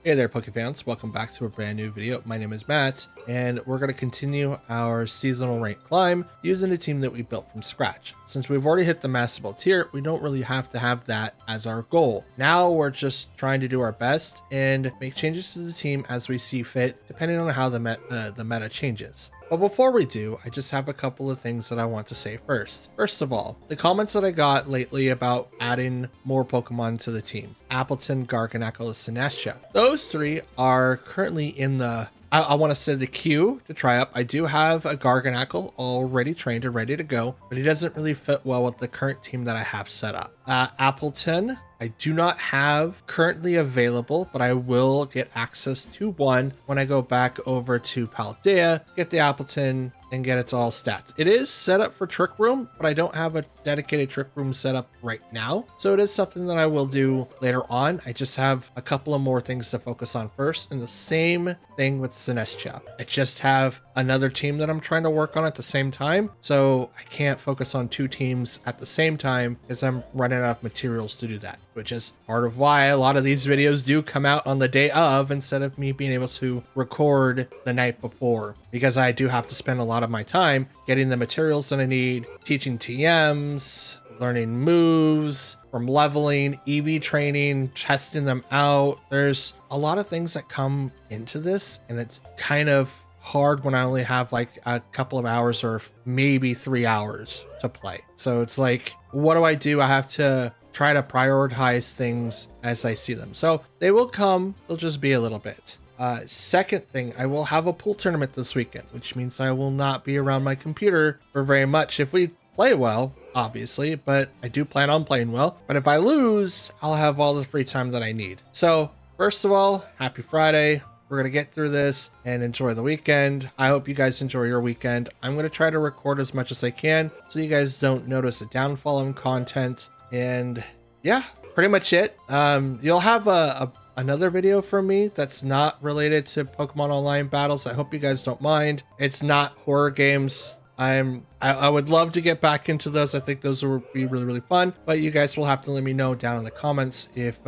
Hey there, Pokefans. Welcome back to a brand new video. My name is Matt, and we're going to continue our seasonal rank climb using a team that we built from scratch. Since we've already hit the Master Ball tier, we don't really have to have that as our goal. Now we're just trying to do our best and make changes to the team as we see fit, depending on how the meta changes. But before we do, I just have a couple of things that I want to say first. First of all, the comments that I got lately about adding more Pokemon to the team. Appleton, Garganacl, Sinestcha. Those three are currently in the, I want to say the queue to try up. I do have a Garganacl already trained and ready to go, but he doesn't really fit well with the current team that I have set up. Appleton, I do not have currently available, but I will get access to one when I go back over to Paldea, get the Appleton, and get its all stats. It is set up for Trick Room, but I don't have a dedicated Trick Room set up right now. So it is something that I will do later on. I just have a couple of more things to focus on first, and the same thing with Sinestcha. I just have another team that I'm trying to work on at the same time, so I can't focus on two teams at the same time because I'm running out of materials to do that, which is part of why a lot of these videos do come out on the day of instead of me being able to record the night before, because I do have to spend a lot of my time getting the materials that I need, teaching TMs, learning moves, from leveling, EV training, testing them out. There's a lot of things that come into this, and it's kind of hard when I only have like a couple of hours or maybe 3 hours to play. So it's like, what do? I have to try to prioritize things as I see them. So they will come, they'll just be a little bit. Second thing, I will have a pool tournament this weekend, which means I will not be around my computer for very much if we play well, obviously, but I do plan on playing well. But if I lose, I'll have all the free time that I need. So first of all, happy Friday. We're going to get through this and enjoy the weekend. I hope you guys enjoy your weekend. I'm going to try to record as much as I can so you guys don't notice a downfall in content. And yeah, pretty much it. You'll have another video from me that's not related to Pokemon Online battles. I hope you guys don't mind. It's not horror games. I would love to get back into those. I think those will be really, really fun. But you guys will have to let me know down in the comments if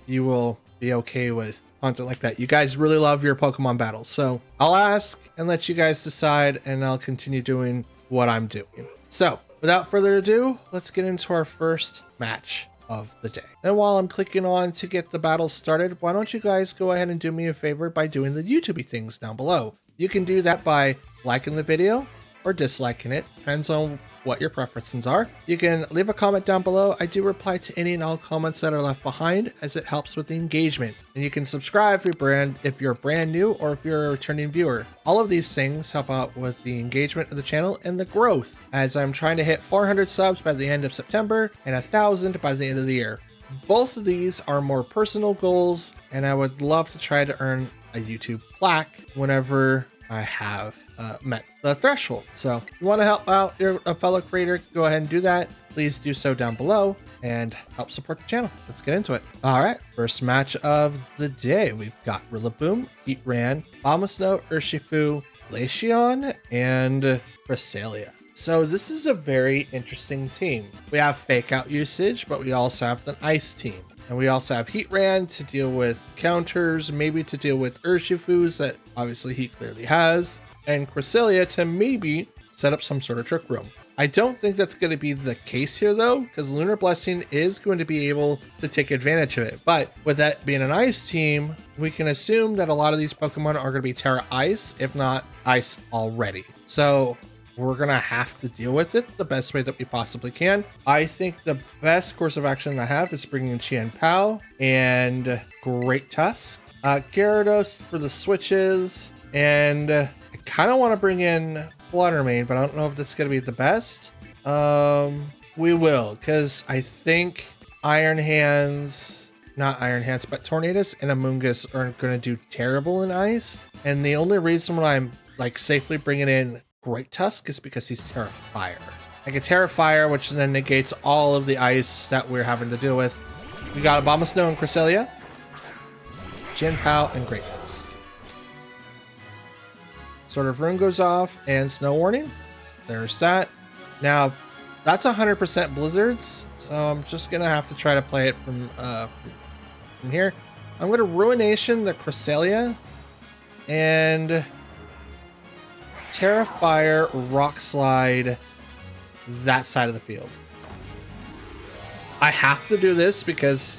you will be okay with content like that. You guys really love your Pokemon battles. So I'll ask and let you guys decide, and I'll continue doing what I'm doing. So without further ado, let's get into our first match of the day. And while I'm clicking on to get the battle started, why don't you guys go ahead and do me a favor by doing the YouTube things down below. You can do that by liking the video or disliking it, depends on what your preferences are. You can leave a comment down below. I do reply to any and all comments that are left behind, as it helps with the engagement. And you can subscribe if you're brand new or if you're a returning viewer. All of these things help out with the engagement of the channel and the growth, as I'm trying to hit 400 subs by the end of September and 1,000 by the end of the year. Both of these are more personal goals, and I would love to try to earn a YouTube plaque whenever I have met the threshold. So if you want to help out a fellow creator, go ahead and do that. Please do so down below and help support the channel. Let's get into it. All right, first match of the day. We've got Rillaboom, Heatran, Abomasnow, Urshifu, Glaceon, and Cresselia. So this is a very interesting team. We have fake out usage, but we also have an ice team. And we also have Heatran to deal with counters, maybe to deal with Urshifus that obviously he clearly has, and Cresselia to maybe set up some sort of Trick Room. I don't think that's going to be the case here though, because Lunar Blessing is going to be able to take advantage of it. But with that being an ice team, we can assume that a lot of these Pokemon are going to be Terra Ice, if not Ice already. So we're going to have to deal with it the best way that we possibly can. I think the best course of action I have is bringing in Chien-Pao and Great Tusk. Gyarados for the switches, and I kind of want to bring in Fluttermane, but I don't know if that's going to be the best. We will, because I think Iron Hands, not Iron Hands, but Tornadus and Amoonguss are going to do terrible in Ice. And the only reason why I'm like safely bringing in Great Tusk is because he's Terra Fire. I can Terra Fire, which then negates all of the ice that we're having to deal with. We got Abomasnow and Cresselia, Chien-Pao, and Great Tusk. Sword of Rune goes off, and Snow Warning. There's that. Now, that's 100% Blizzards, so I'm just gonna have to try to play it from here. I'm going to Ruination the Cresselia and Terrafire, Rock Slide that side of the field. I have to do this because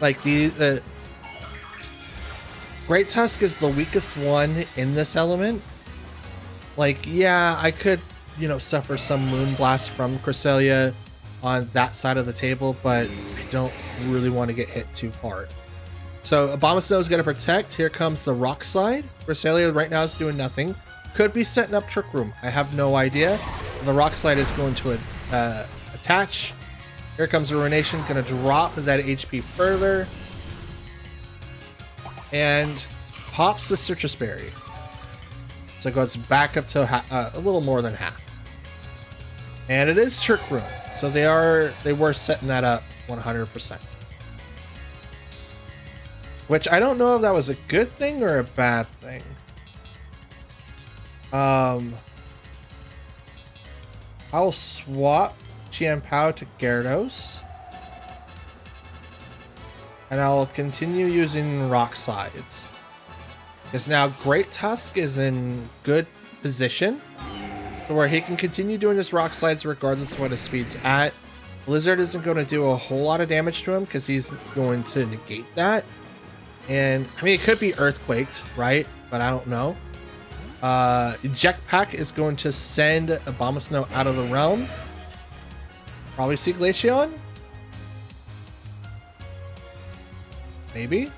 like the Great Tusk is the weakest one in this element. Like, yeah, I could, you know, suffer some Moonblast from Cresselia on that side of the table, but I don't really want to get hit too hard. So Abomasnow is going to protect. Here comes the Rock Slide. Cresselia right now is doing nothing. Could be setting up Trick Room. I have no idea. The Rock Slide is going to attach. Here comes Ruination, going to drop that HP further. And pops the Citrus Berry. So it goes back up to a little more than half. And it is Trick Room. So they were setting that up 100%. Which I don't know if that was a good thing or a bad thing. I'll swap Chien-Pao to Gyarados. And I'll continue using Rock Slides. Because now Great Tusk is in good position to where he can continue doing his Rock Slides regardless of what his speed's at. Blizzard isn't going to do a whole lot of damage to him because he's going to negate that. And, I mean, it could be Earthquaked, right? But I don't know. Jetpack is going to send Abomasnow out of the realm. Probably see Glaceon? Maybe?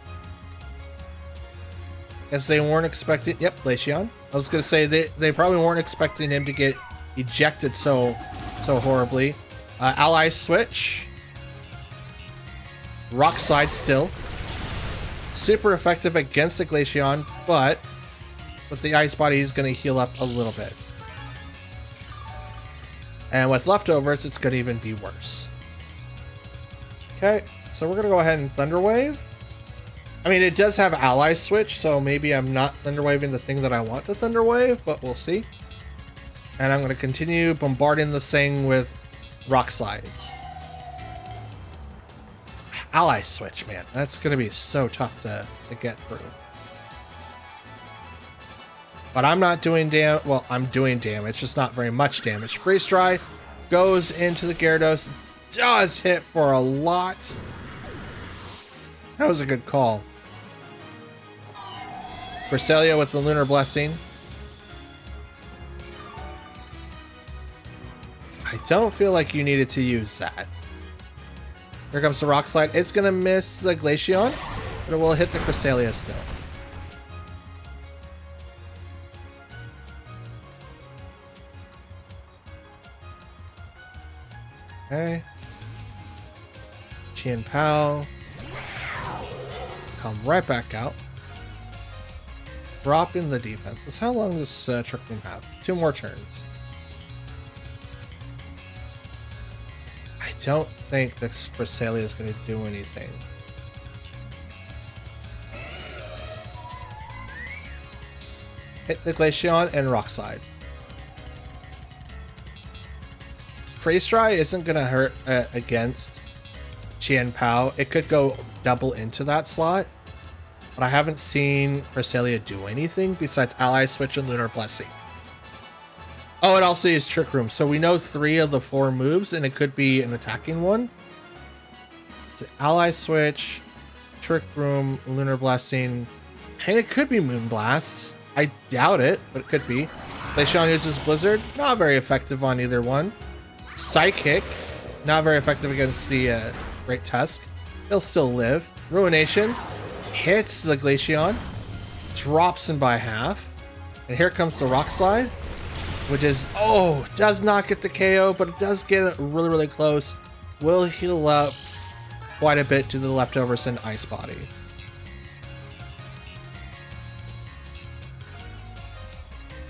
Guess they weren't expecting... Yep, Glaceon. I was going to say they probably weren't expecting him to get ejected so horribly. Ally Switch. Rock Slide still. Super effective against the Glaceon, but with the Ice Body, he's going to heal up a little bit. And with leftovers, it's going to even be worse. Okay, so we're going to go ahead and Thunder Wave. I mean, it does have Ally Switch, so maybe I'm not Thunder Waving the thing that I want to Thunder Wave, but we'll see. And I'm going to continue bombarding this thing with Rock Slides. Ally Switch, man. That's going to be so tough to get through. But I'm not doing damage. Well, I'm doing damage, just not very much damage. Freeze Dry goes into the Gyarados. Does hit for a lot. That was a good call. Cresselia with the Lunar Blessing. I don't feel like you needed to use that. Here comes the Rock Slide. It's going to miss the Glaceon, but it will hit the Cresselia still. Okay. Chien-Pao. Come right back out. Drop in the defense. How long does Trick Room have? 2 more turns. I don't think the Cresselia is going to do anything. Hit the Glaceon and Rock Slide. Freeze Dry isn't going to hurt against Chien-Pao. It could go double into that slot, but I haven't seen Cresselia do anything besides Ally Switch and Lunar Blessing. Oh, it also is Trick Room. So we know 3 of the 4 moves, and it could be an attacking one. So Ally Switch, Trick Room, Lunar Blessing, and it could be Moonblast. I doubt it, but it could be. Glaceon uses Blizzard. Not very effective on either one. Psychic. Not very effective against the Great Tusk. He'll still live. Ruination. Hits the Glaceon. Drops him by half. And here comes the Rock Slide. Which is, does not get the KO, but it does get it really, really close. Will heal up quite a bit to the leftovers and Ice Body.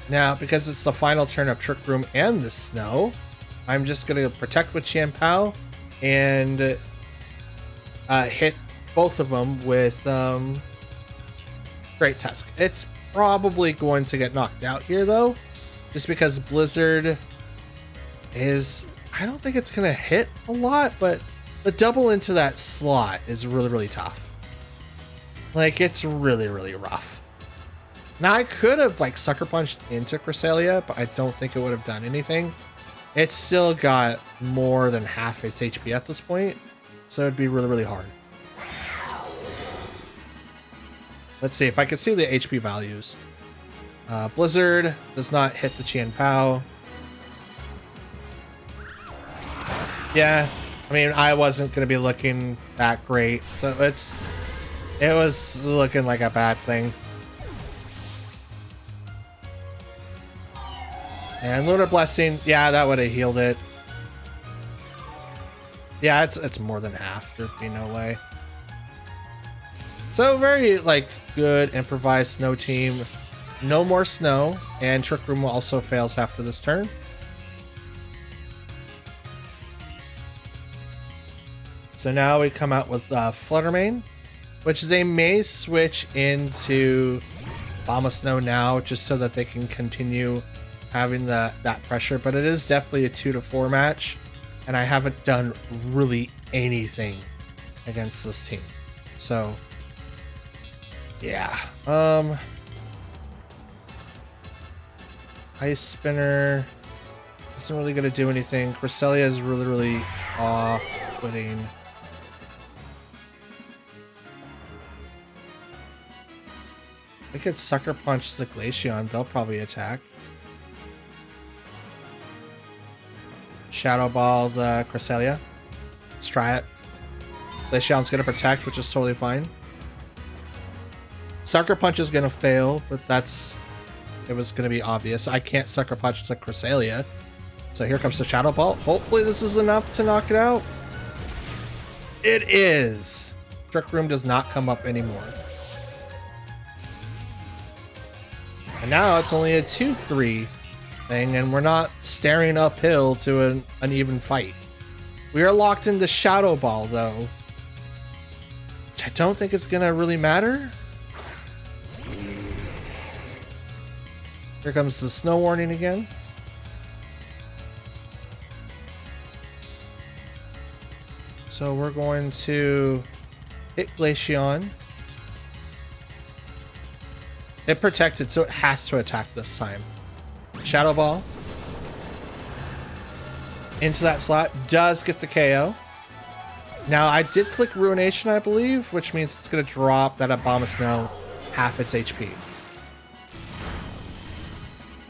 Now, because it's the final turn of Trick Room and the Snow, I'm just going to protect with Chien-Pao and hit both of them with Great Tusk. It's probably going to get knocked out here, though. Just because Blizzard is... I don't think it's going to hit a lot, but the double into that slot is really, really tough. Like, it's really, really rough. Now, I could have, like, Sucker Punched into Cresselia, but I don't think it would have done anything. It's still got more than half its HP at this point, so it'd be really, really hard. Let's see if I can see the HP values. Blizzard does not hit the Qian Pao. Yeah, I mean, I wasn't going to be looking that great, so it was looking like a bad thing. And Lunar Blessing, yeah, that would have healed it. Yeah, it's more than half. There'd be no way. So very, like, good improvised snow team. No more snow, and Trick Room also fails after this turn. So now we come out with Fluttermane, which they may switch into Bomb of Snow now, just so that they can continue having that pressure. But it is definitely a 2-4 match, and I haven't done really anything against this team. So yeah, Ice Spinner isn't really going to do anything. Cresselia is really, really off-putting. I could Sucker Punch the Glaceon. They'll probably attack. Shadow Ball the Cresselia. Let's try it. Glaceon's going to protect, which is totally fine. Sucker Punch is going to fail, but it was going to be obvious. I can't Sucker Punch the Cresselia. So here comes the Shadow Ball. Hopefully this is enough to knock it out. It is. Trick Room does not come up anymore. And now it's only a 2-3 thing, and we're not staring uphill to an uneven fight. We are locked into Shadow Ball, though, which I don't think it's going to really matter. Here comes the Snow Warning again. So we're going to hit Glaceon. It protected, so it has to attack this time. Shadow Ball. Into that slot. Does get the KO. Now, I did click Ruination, I believe, which means it's going to drop that Bomb of Snow half its HP.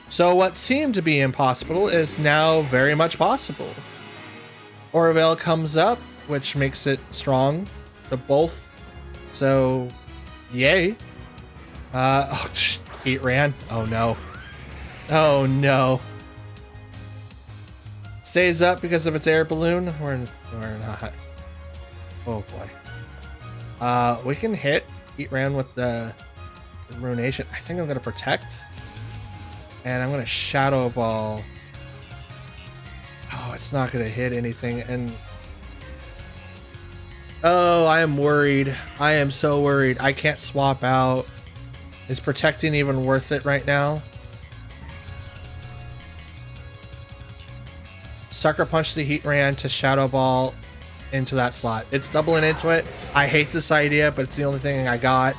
So what seemed to be impossible is now very much possible. Orovale comes up, which makes it strong to both. So, yay. Heat ran. Oh no. Oh no. Stays up because of its air balloon. We're not. Oh boy. We can hit Heat ran with the Ruination. I think I'm gonna protect. And I'm gonna Shadow Ball. Oh, it's not gonna hit anything. And oh, I am worried. I am so worried. I can't swap out. Is protecting even worth it right now? Sucker Punch the Heat Ran to Shadow Ball into that slot. It's doubling into it. I hate this idea, but it's the only thing I got.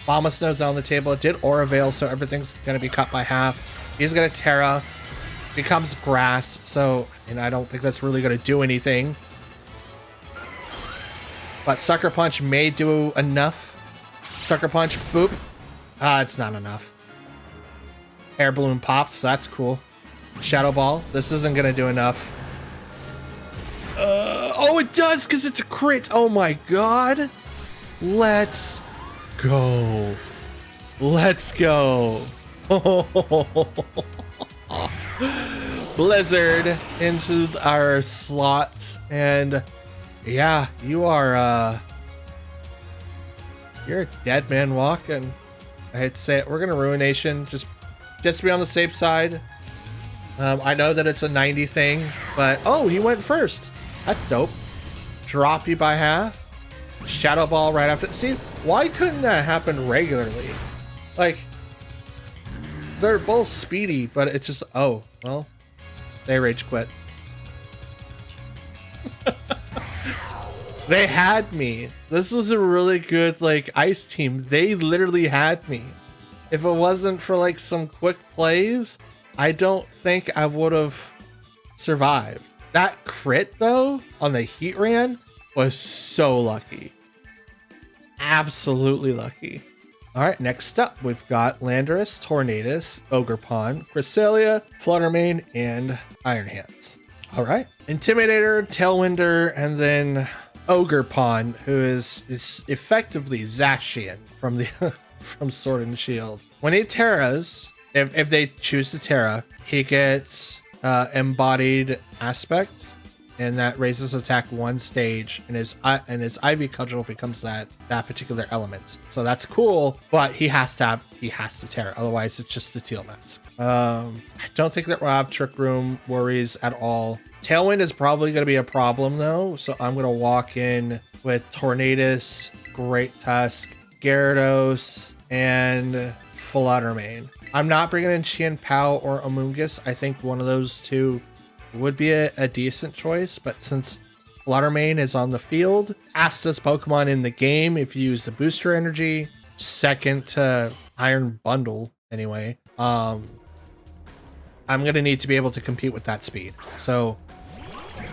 Bomb of Snow's on the table. It did Orovale, so everything's going to be cut by half. He's going to Terra. Becomes Grass, so I don't think that's really going to do anything. But Sucker Punch may do enough. Sucker Punch, boop. It's not enough. Air Balloon popped, so that's cool. Shadow Ball. This isn't going to do enough. Oh, it does, because it's a crit. Oh my god. Let's go. Let's go. Blizzard into our slot. And yeah, you are, you're a dead man walking. I hate to say it. We're going to Ruination. Just to be on the safe side. I know that it's a 90 thing, but oh, he went first. That's dope. Drop you by half. Shadow Ball right after. See, why couldn't that happen regularly? Like, they're both speedy, but it's just, oh, well, they rage quit. They had me. This was a really good like ice team. They literally had me. If it wasn't for like some quick plays, I don't think I would have survived. That crit though on the Heatran was so lucky. Absolutely lucky. All right, next up we've got Landorus, Tornadus, Ogerpon, Cresselia, Fluttermane, and Iron Hands. All right, Intimidator, Tailwinder, and then Ogerpon, who is effectively Zacian from the from Sword and Shield. When he terras, if they choose to terra, he gets embodied aspect, and that raises attack one stage, and his Ivy Cudgel becomes that particular element. So that's cool, but he has to terra, otherwise it's just a teal mask. I don't think that we'll have Trick Room worries at all. Tailwind is probably going to be a problem though, so I'm going to walk in with Tornadus, Great Tusk, Gyarados, and Fluttermane. I'm not bringing in Chien-Pao or Amoonguss. I think one of those two would be a decent choice, but since Fluttermane is on the field, fastest Pokemon in the game if you use the booster energy, second to Iron Bundle anyway, I'm going to need to be able to compete with that speed. So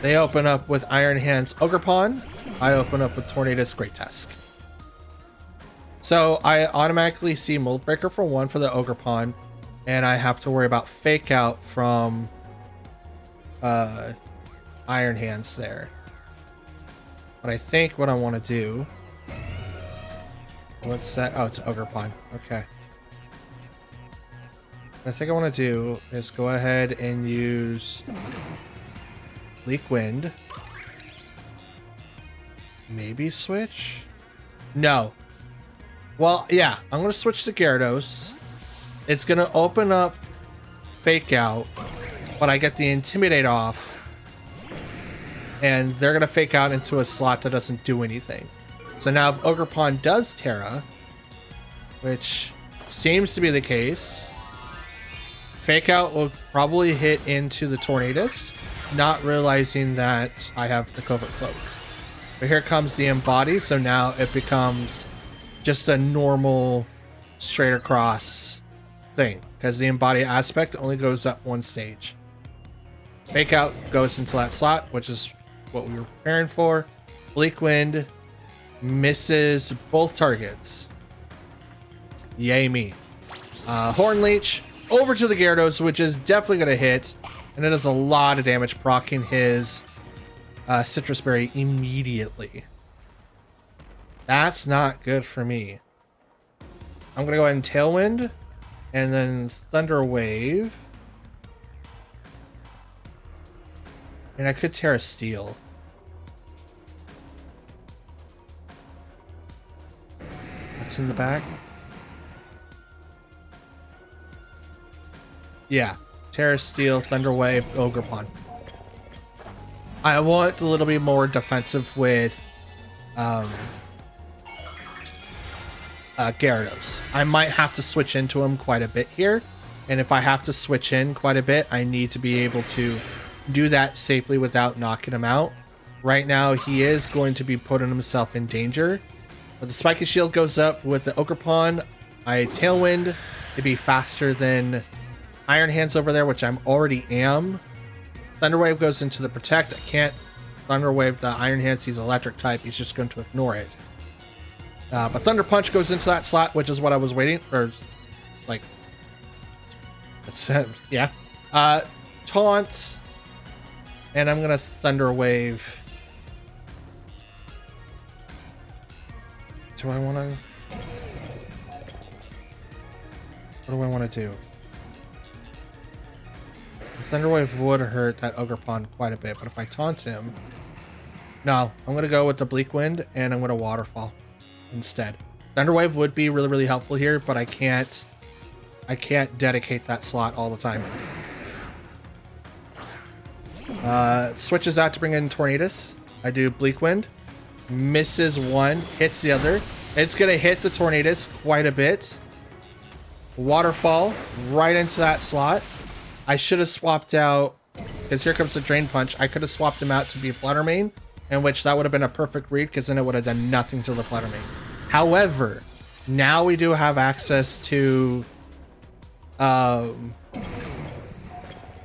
they open up with Iron Hands Ogerpon. I open up with Tornadus Great Tusk. So I automatically see Mold Breaker for 1 for the Ogerpon, and I have to worry about Fake Out from Iron Hands there. But I think what I want to do... What's that? Oh, it's Ogerpon. Okay. What I think I want to do is go ahead and use Bleak Wind. Maybe switch? No. Well, yeah, I'm going to switch to Gyarados. It's going to open up Fake Out, but I get the Intimidate off, and they're going to Fake Out into a slot that doesn't do anything. So now if Ogerpon does Terra, which seems to be the case, Fake Out will probably hit into the Tornadus, not realizing that I have the Covert Cloak. But here comes the Embody, so now it becomes just a normal straight across thing, because the Embody aspect only goes up one stage. Fake Out goes into that slot, which is what we were preparing for. Bleak Wind misses both targets. Yay me. Horn Leech over to the Gyarados, which is definitely going to hit, and it does a lot of damage, proccing his Citrus Berry immediately. That's not good for me. I'm going to go ahead and Tailwind, and then Thunder Wave. And I could Terra Steel. What's in the back? Yeah. Terra Steel, Thunder Wave, Ogerpon. I want a little bit more defensive with Gyarados. I might have to switch into him quite a bit here. And if I have to switch in quite a bit, I need to be able to do that safely without knocking him out. Right now, he is going to be putting himself in danger. But the Spiky Shield goes up with the Ogerpon. I Tailwind to be faster than Iron Hands over there, which I'm already am. Thunder Wave goes into the Protect. I can't Thunder Wave the Iron Hands. He's electric type. He's just going to ignore it. But Thunder Punch goes into that slot, which is what I was waiting for. Like, that's yeah. Taunt. And I'm going to Thunder Wave. Do I want to... What do I want to do? The Thunder Wave would hurt that Ogerpon quite a bit, but if I taunt him... No, I'm going to go with the Bleak Wind, and I'm going to Waterfall instead. Thunder Wave would be really, really helpful here, but I can't dedicate that slot all the time. Switches out to bring in Tornadus. I do Bleak Wind. Misses one, hits the other. It's going to hit the Tornadus quite a bit. Waterfall right into that slot. I should have swapped out, because here comes the Drain Punch. I could have swapped him out to be Fluttermane, in which that would have been a perfect read because then it would have done nothing to the Flutter Mane. However, now we do have access to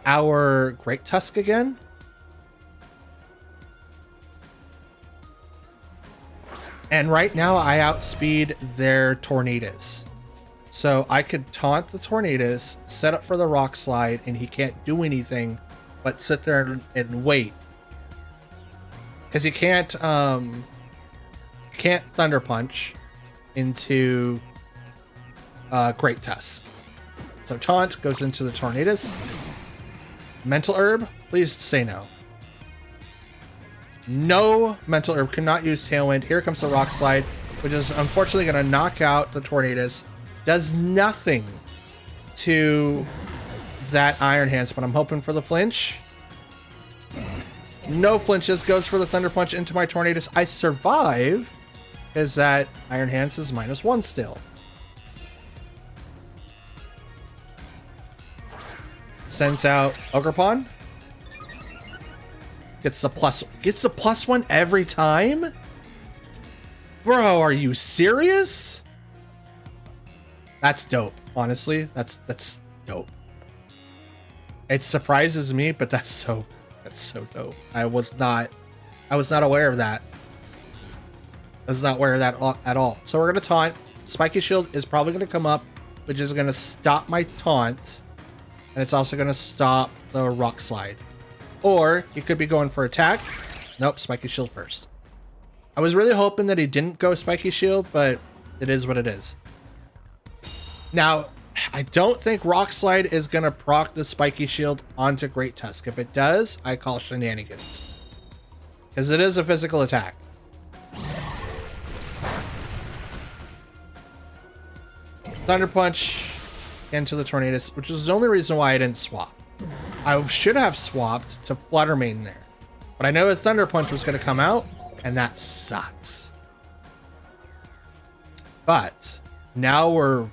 our Great Tusk again. And right now I outspeed their Tornadus. So I could taunt the Tornadus, set up for the Rock Slide, and he can't do anything but sit there and wait. Because he can't Thunder Punch into Great Tusk. So taunt goes into the Tornadus. Mental Herb, please say no. No Mental Herb, cannot use Tailwind. Here comes the Rock Slide, which is unfortunately going to knock out the Tornadus. Does nothing to that Iron Hands, but I'm hoping for the flinch. No flinches, goes for the Thunder Punch into my Tornadus. I survive, because that Iron Hands is -1 still. Sends out Ogerpon. Gets the +1 every time? Bro, are you serious? That's dope. Honestly, that's dope. It surprises me, but that's so dope. I was not aware of that. I was not aware of that at all. So we're gonna taunt. Spiky Shield is probably gonna come up, which is gonna stop my taunt, and it's also gonna stop the Rock Slide. Or he could be going for attack. Nope, Spiky Shield first. I was really hoping that he didn't go Spiky Shield, but it is what it is. Now, I don't think Rock Slide is going to proc the Spiky Shield onto Great Tusk. If it does, I call shenanigans. Because it is a physical attack. Thunder Punch into the Tornadus, which is the only reason why I didn't swap. I should have swapped to Flutter Mane there. But I know a Thunder Punch was going to come out, and that sucks. But now we're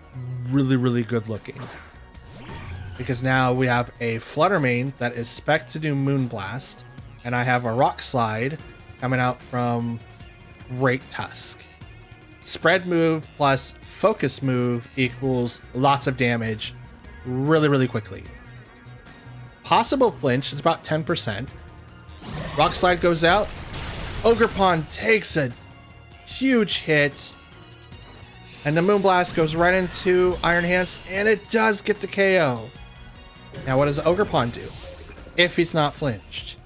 really, really good looking. Because now we have a Flutter Mane that is spec to do Moonblast, and I have a Rock Slide coming out from Great Tusk. Spread move plus focus move equals lots of damage really, really quickly. Possible flinch is about 10%. Rock Slide goes out. Ogerpon takes a huge hit. And the Moonblast goes right into Iron Hands, and it does get the KO. Now what does Ogerpon do? If he's not flinched.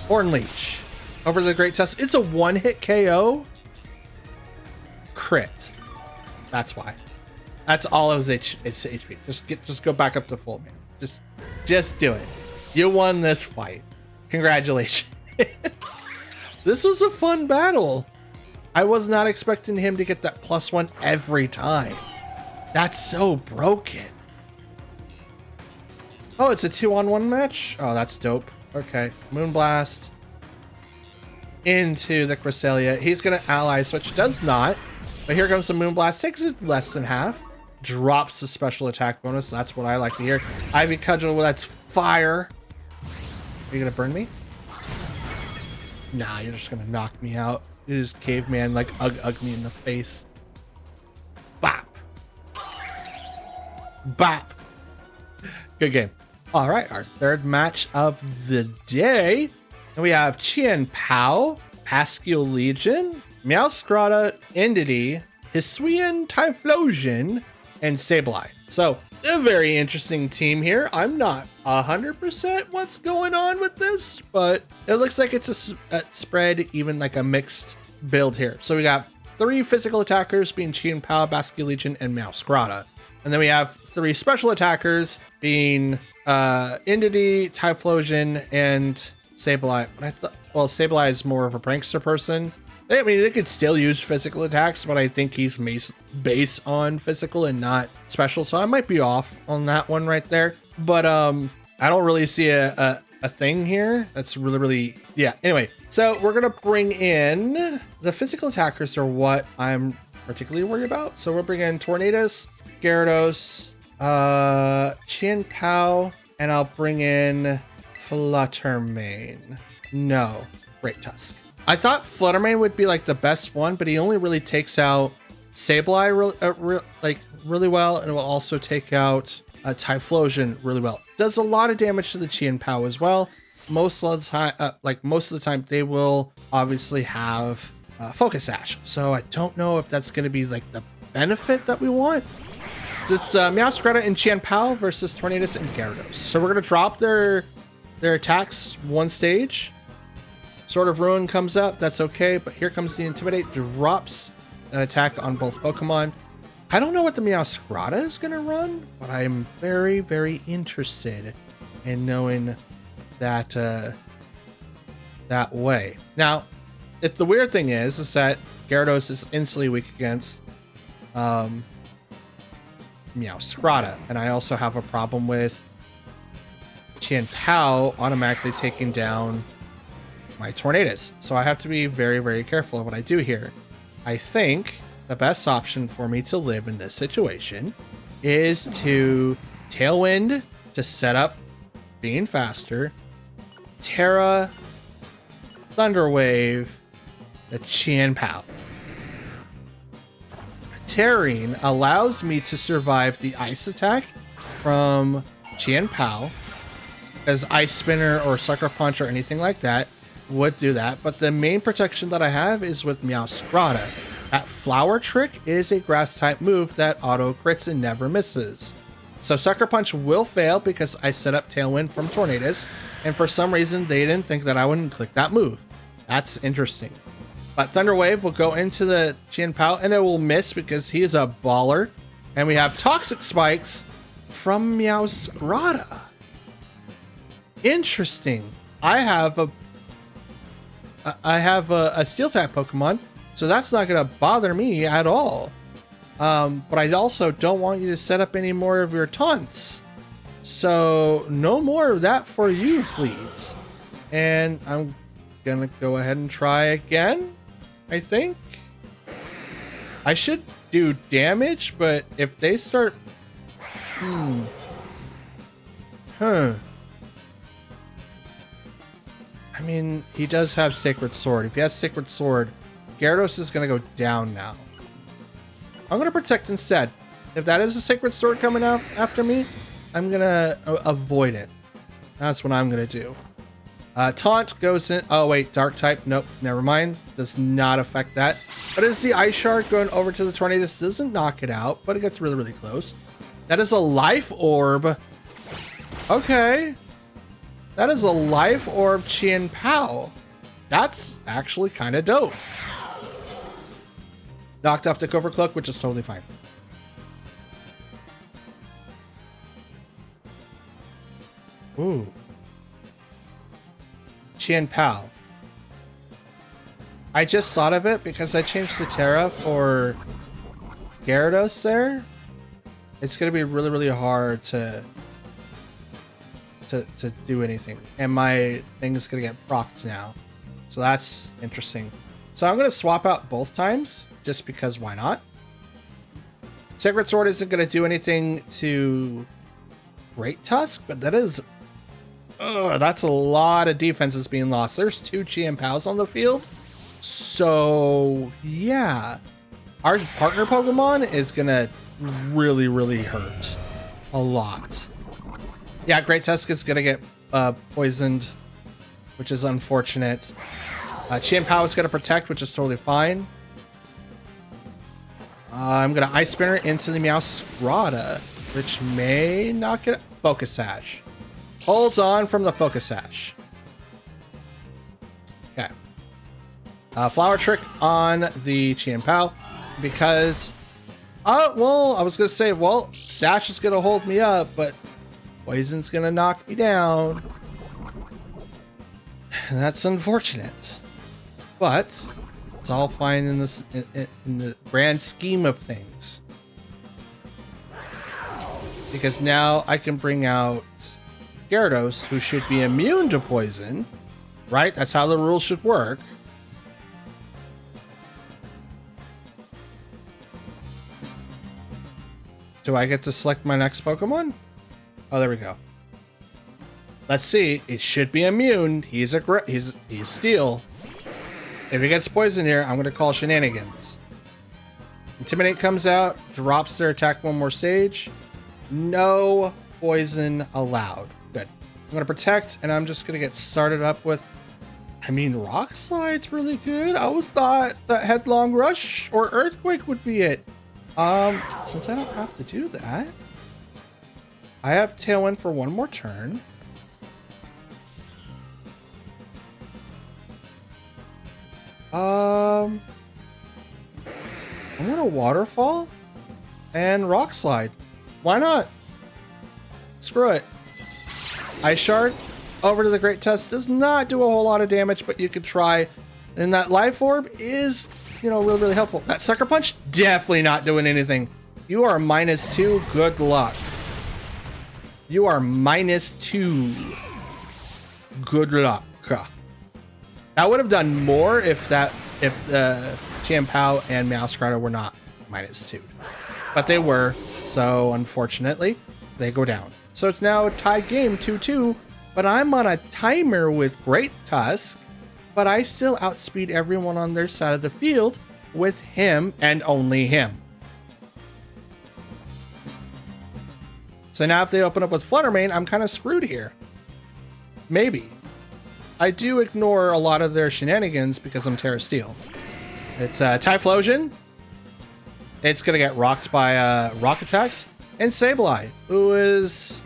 Horn Leech. Over the Great Tusk. It's a one-hit KO. Crit. That's why. That's all of its HP. Just go back up to full, man. Just do it. You won this fight. Congratulations. This was a fun battle. I was not expecting him to get that +1 every time. That's so broken. Oh, it's a 2-on-1 match? Oh, that's dope. Okay. Moonblast into the Cresselia. He's going to ally switch. Does not. But here comes the Moonblast. Takes it less than half. Drops the special attack bonus. That's what I like to hear. Ivy Cudgel, well, that's fire. Are you going to burn me? Nah, you're just going to knock me out. You just caveman, like, ug me in the face. Bop. Bop. Good game. All right, our third match of the day. And we have Chien Pao, Pascal Legion, Meowscarada, Entity, Hisuian Typhlosion, and Sableye. So, a very interesting team here. I'm not 100% what's going on with this, but it looks like it's a spread, even like a mixed build here. So we got 3 physical attackers being Chien Pao, Basque Legion, and Meowscarada. And then we have 3 special attackers being Entity, Typhlosion, and Sableye. But I thought, well, Sableye is more of a prankster person. I mean, they could still use physical attacks, but I think he's base on physical and not special. So I might be off on that one right there. But I don't really see a thing here. That's really, yeah. Anyway, so we're going to bring in the physical attackers are what I'm particularly worried about. So we'll bring in Tornadus, Gyarados, Chien Pao, and I'll bring in Flutter Mane. No. Great Tusk. I thought Fluttermane would be like the best one, but he only really takes out Sableye really well, and it will also take out Typhlosion really well. Does a lot of damage to the Chien-Pao as well. Most of the time, they will obviously have Focus Sash. So I don't know if that's going to be like the benefit that we want. It's Meowscarada and Chien-Pao versus Tornadus and Gyarados. So we're going to drop their attacks one stage. Sword of Ruin comes up. That's okay. But here comes the Intimidate. Drops an attack on both Pokemon. I don't know what the Meowscarada is going to run, but I'm very, very interested in knowing that that way. Now, the weird thing is that Gyarados is instantly weak against Meowscarada, and I also have a problem with Chien-Pao automatically taking down my Tornadus. So I have to be very, very careful of what I do here. I think the best option for me to live in this situation is to Tailwind to set up being faster, Terra, Thunder Wave, the Chien-Pao. Terrain allows me to survive the ice attack from Chien-Pao, as Ice Spinner or Sucker Punch or anything like that would do that, but the main protection that I have is with Meowscarada. That Flower Trick is a grass type move that auto crits and never misses. So Sucker Punch will fail because I set up Tailwind from Tornadus, and for some reason they didn't think that I wouldn't click that move. That's interesting. But Thunder Wave will go into the Chien-Pao and it will miss because he is a baller. And we have Toxic Spikes from Meowscarada. Interesting. I have a Steel type Pokemon, so that's not going to bother me at all. But I also don't want you to set up any more of your taunts. So no more of that for you, please. And I'm going to go ahead and try again, I think. I should do damage, but if they start... I mean, he does have Sacred Sword. If he has Sacred Sword, Gyarados is going to go down now. I'm going to Protect instead. If that is a Sacred Sword coming out after me, I'm going to avoid it. That's what I'm going to do. Taunt goes in... Oh, wait. Dark type. Nope. Never mind. Does not affect that. But is the Ice Shard going over to the Tornadus? Doesn't knock it out, but it gets really, really close. That is a Life Orb. Okay. That is a Life Orb Chien-Pao. That's actually kind of dope. Knocked off the Cover Cloak, which is totally fine. Ooh. Chien-Pao. I just thought of it because I changed the Terra for Gyarados there. It's going to be really, really hard to do anything. And my thing is going to get procced now. So that's interesting. So I'm going to swap out both times just because why not? Sacred Sword isn't going to do anything to Great Tusk, but that is... that's a lot of defenses being lost. There's 2 Chien-Paos on the field. So, yeah. Our partner Pokemon is going to really, really hurt. A lot. Yeah, Great Tusk is going to get poisoned, which is unfortunate. Chien-Pao is going to Protect, which is totally fine. I'm going to Ice Spinner into the Meowscarada, which may knock it... Focus Sash. Holds on from the Focus Sash. Okay. Flower Trick on the Chien-Pao because... well, I was going to say, well, Sash is going to hold me up, but Poison's going to knock me down. And that's unfortunate. But it's all fine in this in the grand scheme of things. Because now I can bring out Gyarados, who should be immune to poison. Right? That's how the rules should work. Do I get to select my next Pokemon? Oh, there we go. Let's see. It should be immune. He's steel. If he gets poison here, I'm going to call shenanigans. Intimidate comes out, drops their attack one more stage. No poison allowed. Good. I'm going to protect, and I'm just going to get started up with, I mean, Rock Slide's really good. I always thought that Headlong Rush or Earthquake would be it. Since I don't have to do that, I have Tailwind for one more turn. I'm gonna Waterfall and Rock Slide. Why not? Screw it. Ice Shard over to the Great Tusk does not do a whole lot of damage, but you could try. And that Life Orb is, really, really helpful. That Sucker Punch, definitely not doing anything. You are -2. Good luck. You are -2. Good luck. That would have done more if Chien-Pao and Meowscarada were not -2. But they were, so unfortunately, they go down. So it's now a tie game, 2-2, but I'm on a timer with Great Tusk, but I still outspeed everyone on their side of the field with him and only him. So now if they open up with Fluttermane, I'm kind of screwed here. Maybe. I do ignore a lot of their shenanigans because I'm Terra Steel. It's Typhlosion. It's going to get rocked by rock attacks. And Sableye, who is...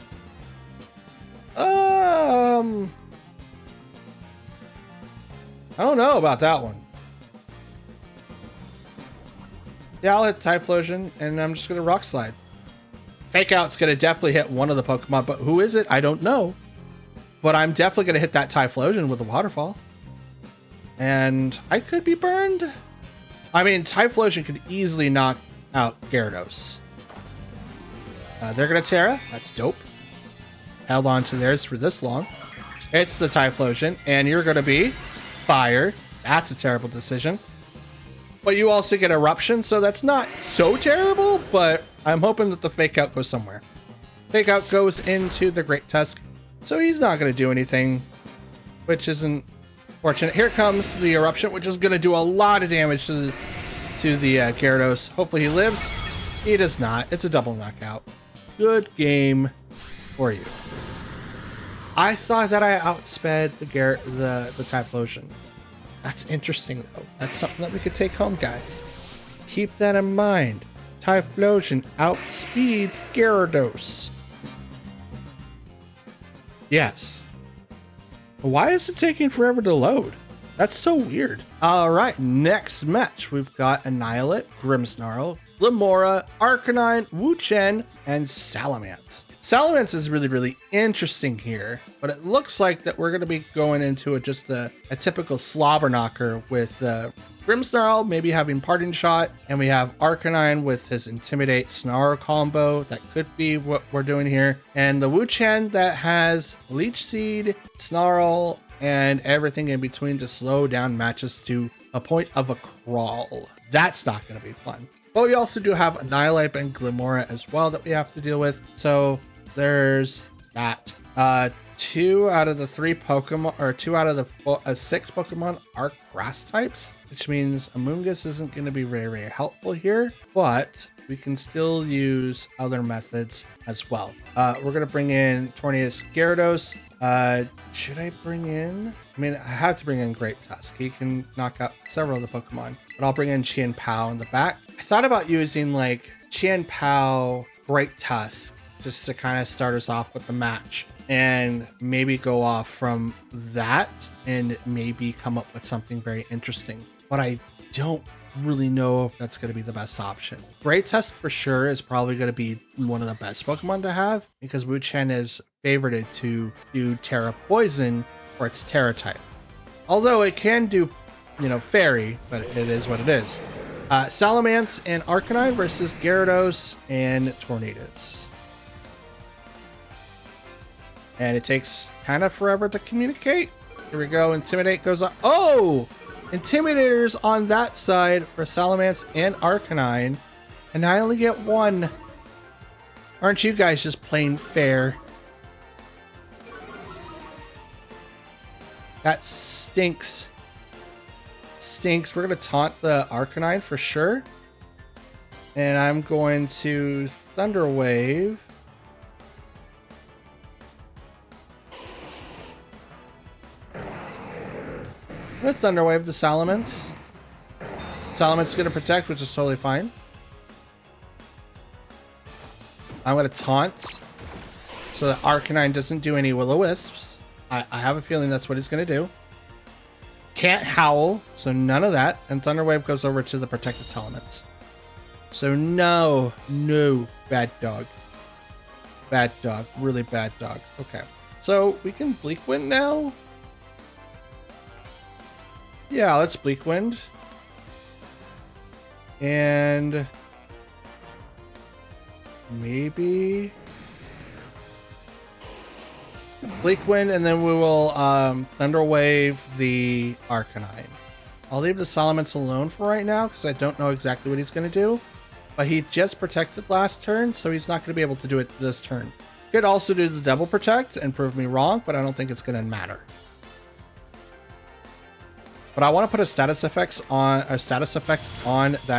I don't know about that one. Yeah, I'll hit Typhlosion, and I'm just going to Rock Slide. Fake Out's going to definitely hit one of the Pokemon, but who is it? I don't know. But I'm definitely going to hit that Typhlosion with a Waterfall. And I could be burned. I mean, Typhlosion could easily knock out Gyarados. They're going to Terra. That's dope. Held on to theirs for this long. It's the Typhlosion, and you're going to be Fire. That's a terrible decision. But you also get Eruption, so that's not so terrible, but I'm hoping that the Fake Out goes somewhere. Fake Out goes into the Great Tusk. So he's not going to do anything, which isn't fortunate. Here comes the Eruption, which is going to do a lot of damage to the Gyarados. Hopefully he lives. He does not. It's a double knockout. Good game for you. I thought that I outsped the Typhlosion. That's interesting, though. That's something that we could take home, guys. Keep that in mind. Typhlosion outspeeds Gyarados. Yes. Why is it taking forever to load? That's so weird. All right, next match. We've got Annihilate, Grimmsnarl, Glimmora, Arcanine, Wu-Chen, and Salamence. Salamence is really, really interesting here, but it looks like that we're going to be going into just a typical slobber knocker with Grimmsnarl maybe having Parting Shot, and we have Arcanine with his Intimidate Snarl combo. That could be what we're doing here. And the Wu-Chen that has Leech Seed, Snarl, and everything in between to slow down matches to a point of a crawl. That's not going to be fun. But we also do have Annihilate and Glimmora as well that we have to deal with. So there's that. 2 out of the 3 Pokemon, or 2 out of the 6 Pokemon are grass types, which means Amoonguss isn't going to be very, very helpful here, but we can still use other methods as well. We're going to bring in Tornadus Gyarados. Should I bring in? I mean, I have to bring in Great Tusk. He can knock out several of the Pokemon, but I'll bring in Chien-Pao in the back. I thought about using like Chien-Pao, Great Tusk, just to kind of start us off with the match, and maybe go off from that and maybe come up with something very interesting. But I don't really know if that's going to be the best option. Great Tusk for sure is probably going to be one of the best Pokemon to have, because Wu-Chen is favorited to do Terra Poison for its Terra type. Although it can do, Fairy, but it is what it is. Salamence and Arcanine versus Gyarados and Tornadus. And it takes kind of forever to communicate. Here we go. Intimidate goes on. Oh! Intimidators on that side for Salamence and Arcanine. And I only get 1. Aren't you guys just plain fair? That stinks. Stinks. We're going to taunt the Arcanine for sure. And I'm going to Thunder Wave. I'm going to Thunder Wave the Salamence. Salamence is going to protect, which is totally fine. I'm going to taunt so that Arcanine doesn't do any Will-O-Wisps. I have a feeling that's what he's going to do. Can't Howl, so none of that. And Thunder Wave goes over to the protected Salamence. So no, bad dog. Bad dog, really bad dog. Okay, so we can Bleak Wind now? Yeah, let's Bleak Wind. And maybe Bleak Wind, and then we will Thunder Wave the Arcanine. I'll leave the Salamence alone for right now because I don't know exactly what he's going to do. But he just protected last turn, so he's not going to be able to do it this turn. Could also do the double protect and prove me wrong, but I don't think it's going to matter. But I want to put a status effect on that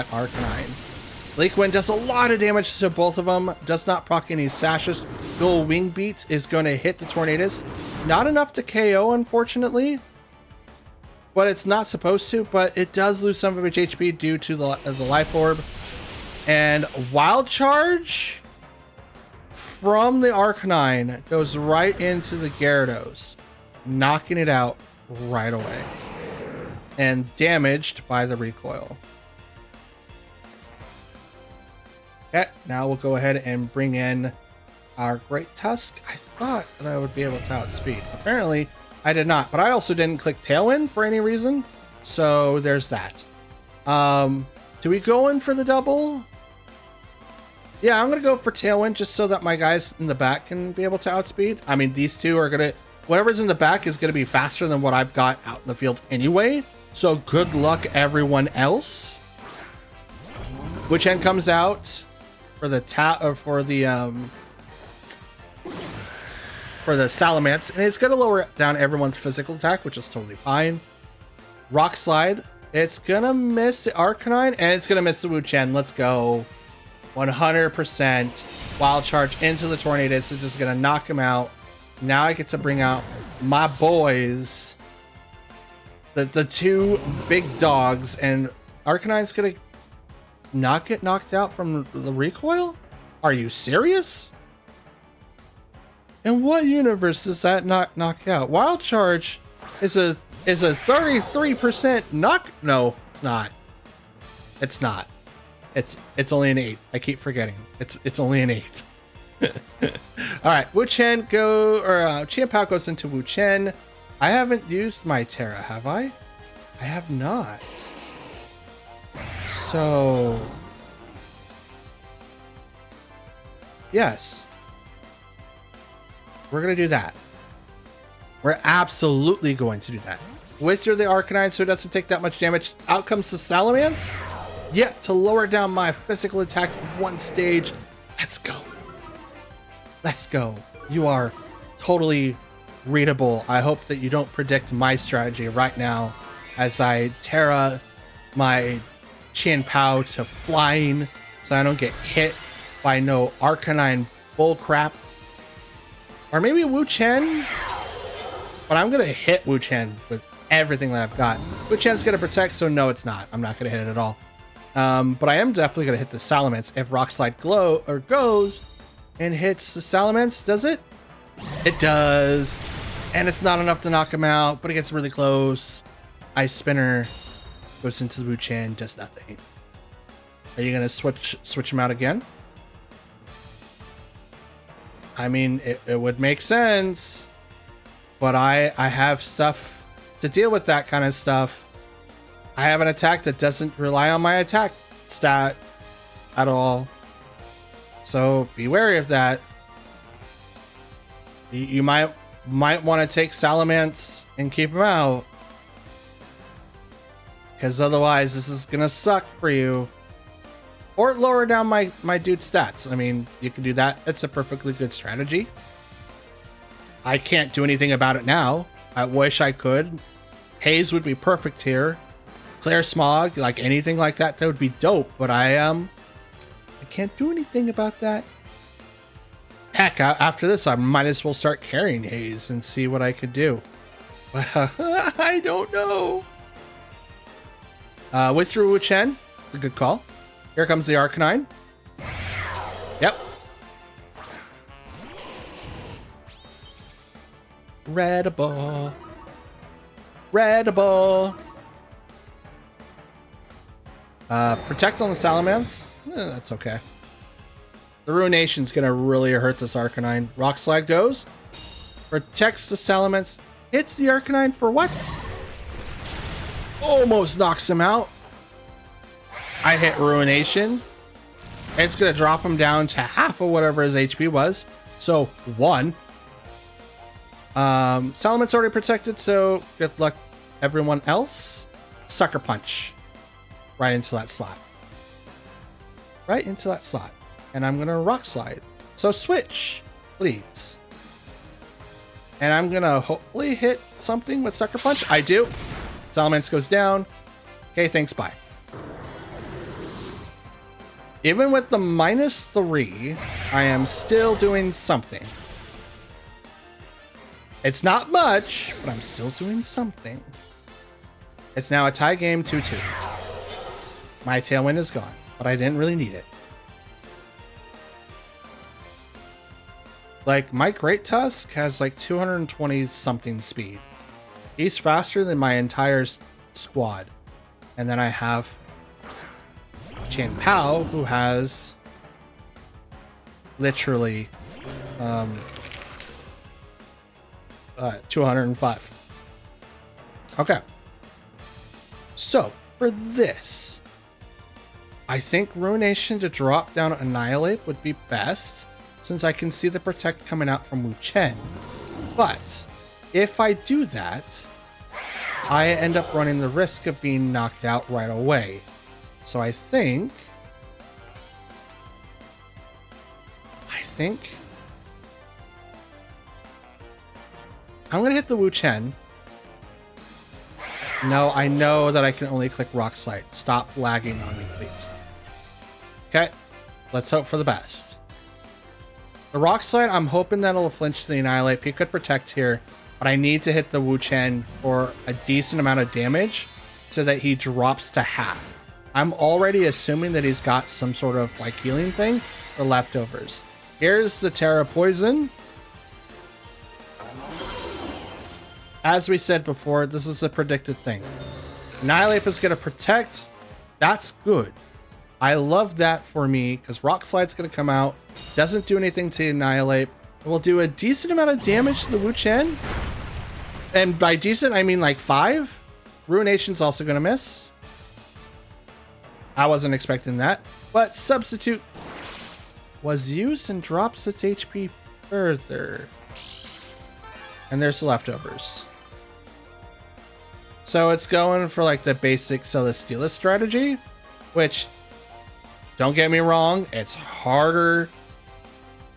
Arcanine. Bleak Wind does a lot of damage to both of them. Does not proc any sashes. Dual Wing Beat is going to hit the Tornadus. Not enough to KO, unfortunately. But it's not supposed to. But it does lose some of its HP due to the Life Orb. And Wild Charge from the Arcanine goes right into the Gyarados, knocking it out right away. And damaged by the recoil. Okay, now we'll go ahead and bring in our Great Tusk. I thought that I would be able to outspeed. Apparently, I did not. But I also didn't click Tailwind for any reason. So there's that. Do we go in for the double? Yeah, I'm going to go for Tailwind just so that my guys in the back can be able to outspeed. I mean, these two are going to... Whatever's in the back is going to be faster than what I've got out in the field anyway. So good luck, everyone else. Which end comes out for the Salamence, and it's going to lower down everyone's physical attack, which is totally fine. Rock Slide. It's going to miss the Arcanine, and it's going to miss the Wu-Chen. Let's go. 100% Wild Charge into the Tornadus. It's just going to knock him out. Now I get to bring out my boys. The two big dogs, and Arcanine's going to not get knocked out from the recoil? Are you serious? In what universe does that not knock out? Wild Charge is a 33% knock. No, it's not. It's not. It's only an 8. I keep forgetting. It's only an 8. All right, Wu-Chen Chien-Pao goes into Wu-Chen. I haven't used my Terra, have I? I have not. So yes, we're gonna do that. We're absolutely going to do that. Withdraw the Arcanine so it doesn't take that much damage. Out comes the Salamence. Yep, to lower down my physical attack one stage. Let's go. Let's go. You are totally readable. I hope that you don't predict my strategy right now as I Terra my Chien-Pao to flying so I don't get hit by no Arcanine bullcrap. Or maybe Wu-Chen. But I'm going to hit Wu-Chen with everything that I've got. Wu-Chen's going to protect, so no, it's not. I'm not going to hit it at all. But I am definitely going to hit the Salamence if Rock Slide goes and hits the Salamence. Does it? It does. And it's not enough to knock him out, but it gets really close. Ice Spinner goes into the Wu-Chen, does nothing. Are you going to switch him out again? I mean, it would make sense. But I have stuff to deal with that kind of stuff. I have an attack that doesn't rely on my attack stat at all. So be wary of that. You might want to take Salamence and keep him out. Because otherwise this is going to suck for you. Or lower down my dude's stats. I mean, you can do that. It's a perfectly good strategy. I can't do anything about it now. I wish I could. Haze would be perfect here. Clear Smog, like anything like that, that would be dope. But I can't do anything about that. Heck, after this, I might as well start carrying Haze and see what I could do. But I don't know. Withdrew Wu Chen. It's a good call. Here comes the Arcanine. Yep. Readable. Readable. Protect on the Salamence. That's okay. The Ruination's gonna really hurt this Arcanine. Rock Slide goes. Protects the Salamence. Hits the Arcanine for what? Almost knocks him out. I hit Ruination. It's gonna drop him down to half of whatever his HP was. So 1. Salamence already protected, so good luck everyone else. Sucker Punch. Right into that slot. Right into that slot. And I'm gonna Rock Slide. So switch, please. And I'm gonna hopefully hit something with Sucker Punch. I do. Salamence goes down. Okay, thanks, bye. Even with the -3, I am still doing something. It's not much, but I'm still doing something. It's now a tie game, 2-2. My Tailwind is gone, but I didn't really need it. Like, my Great Tusk has like 220 something speed. He's faster than my entire squad. And then I have Chan Pao, who has literally 205. Okay. So, for this, I think Ruination to drop down Annihilate would be best, since I can see the Protect coming out from Wu Chen. But if I do that, I end up running the risk of being knocked out right away. So I think I'm gonna hit the Wu Chen. No, I know that I can only click Rock Slide. Stop lagging on me, please. Okay, let's hope for the best. The Rock Slide, I'm hoping that'll flinch the Annihilate. He could protect here, but I need to hit the Wu Chen for a decent amount of damage so that he drops to half. I'm already assuming that he's got some sort of like healing thing or leftovers. Here's the Terra Poison. As we said before, this is a predicted thing. Annihilate is going to protect. That's good. I love that for me because Rock Slide's going to come out. Doesn't do anything to Annihilate. It will do a decent amount of damage to the Wu Chen. And by decent, I mean like 5. Ruination's also going to miss. I wasn't expecting that. But Substitute was used and drops its HP further. And there's the leftovers. So it's going for like the basic Celesteela strategy, which, don't get me wrong, it's harder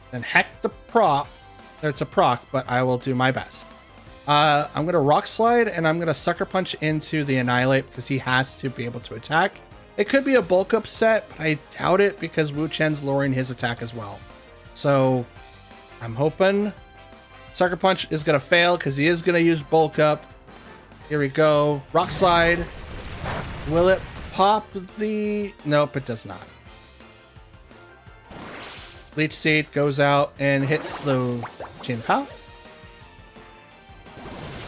than heck to proc, but I will do my best. I'm going to Rock Slide and I'm going to Sucker Punch into the Annihilate because he has to be able to attack. It could be a bulk up set, but I doubt it because Wu Chen's lowering his attack as well. So I'm hoping Sucker Punch is going to fail because he is going to use bulk up. Here we go. Rock Slide. Will it pop the... Nope, it does not. Leech Seed goes out and hits the Chin Pao.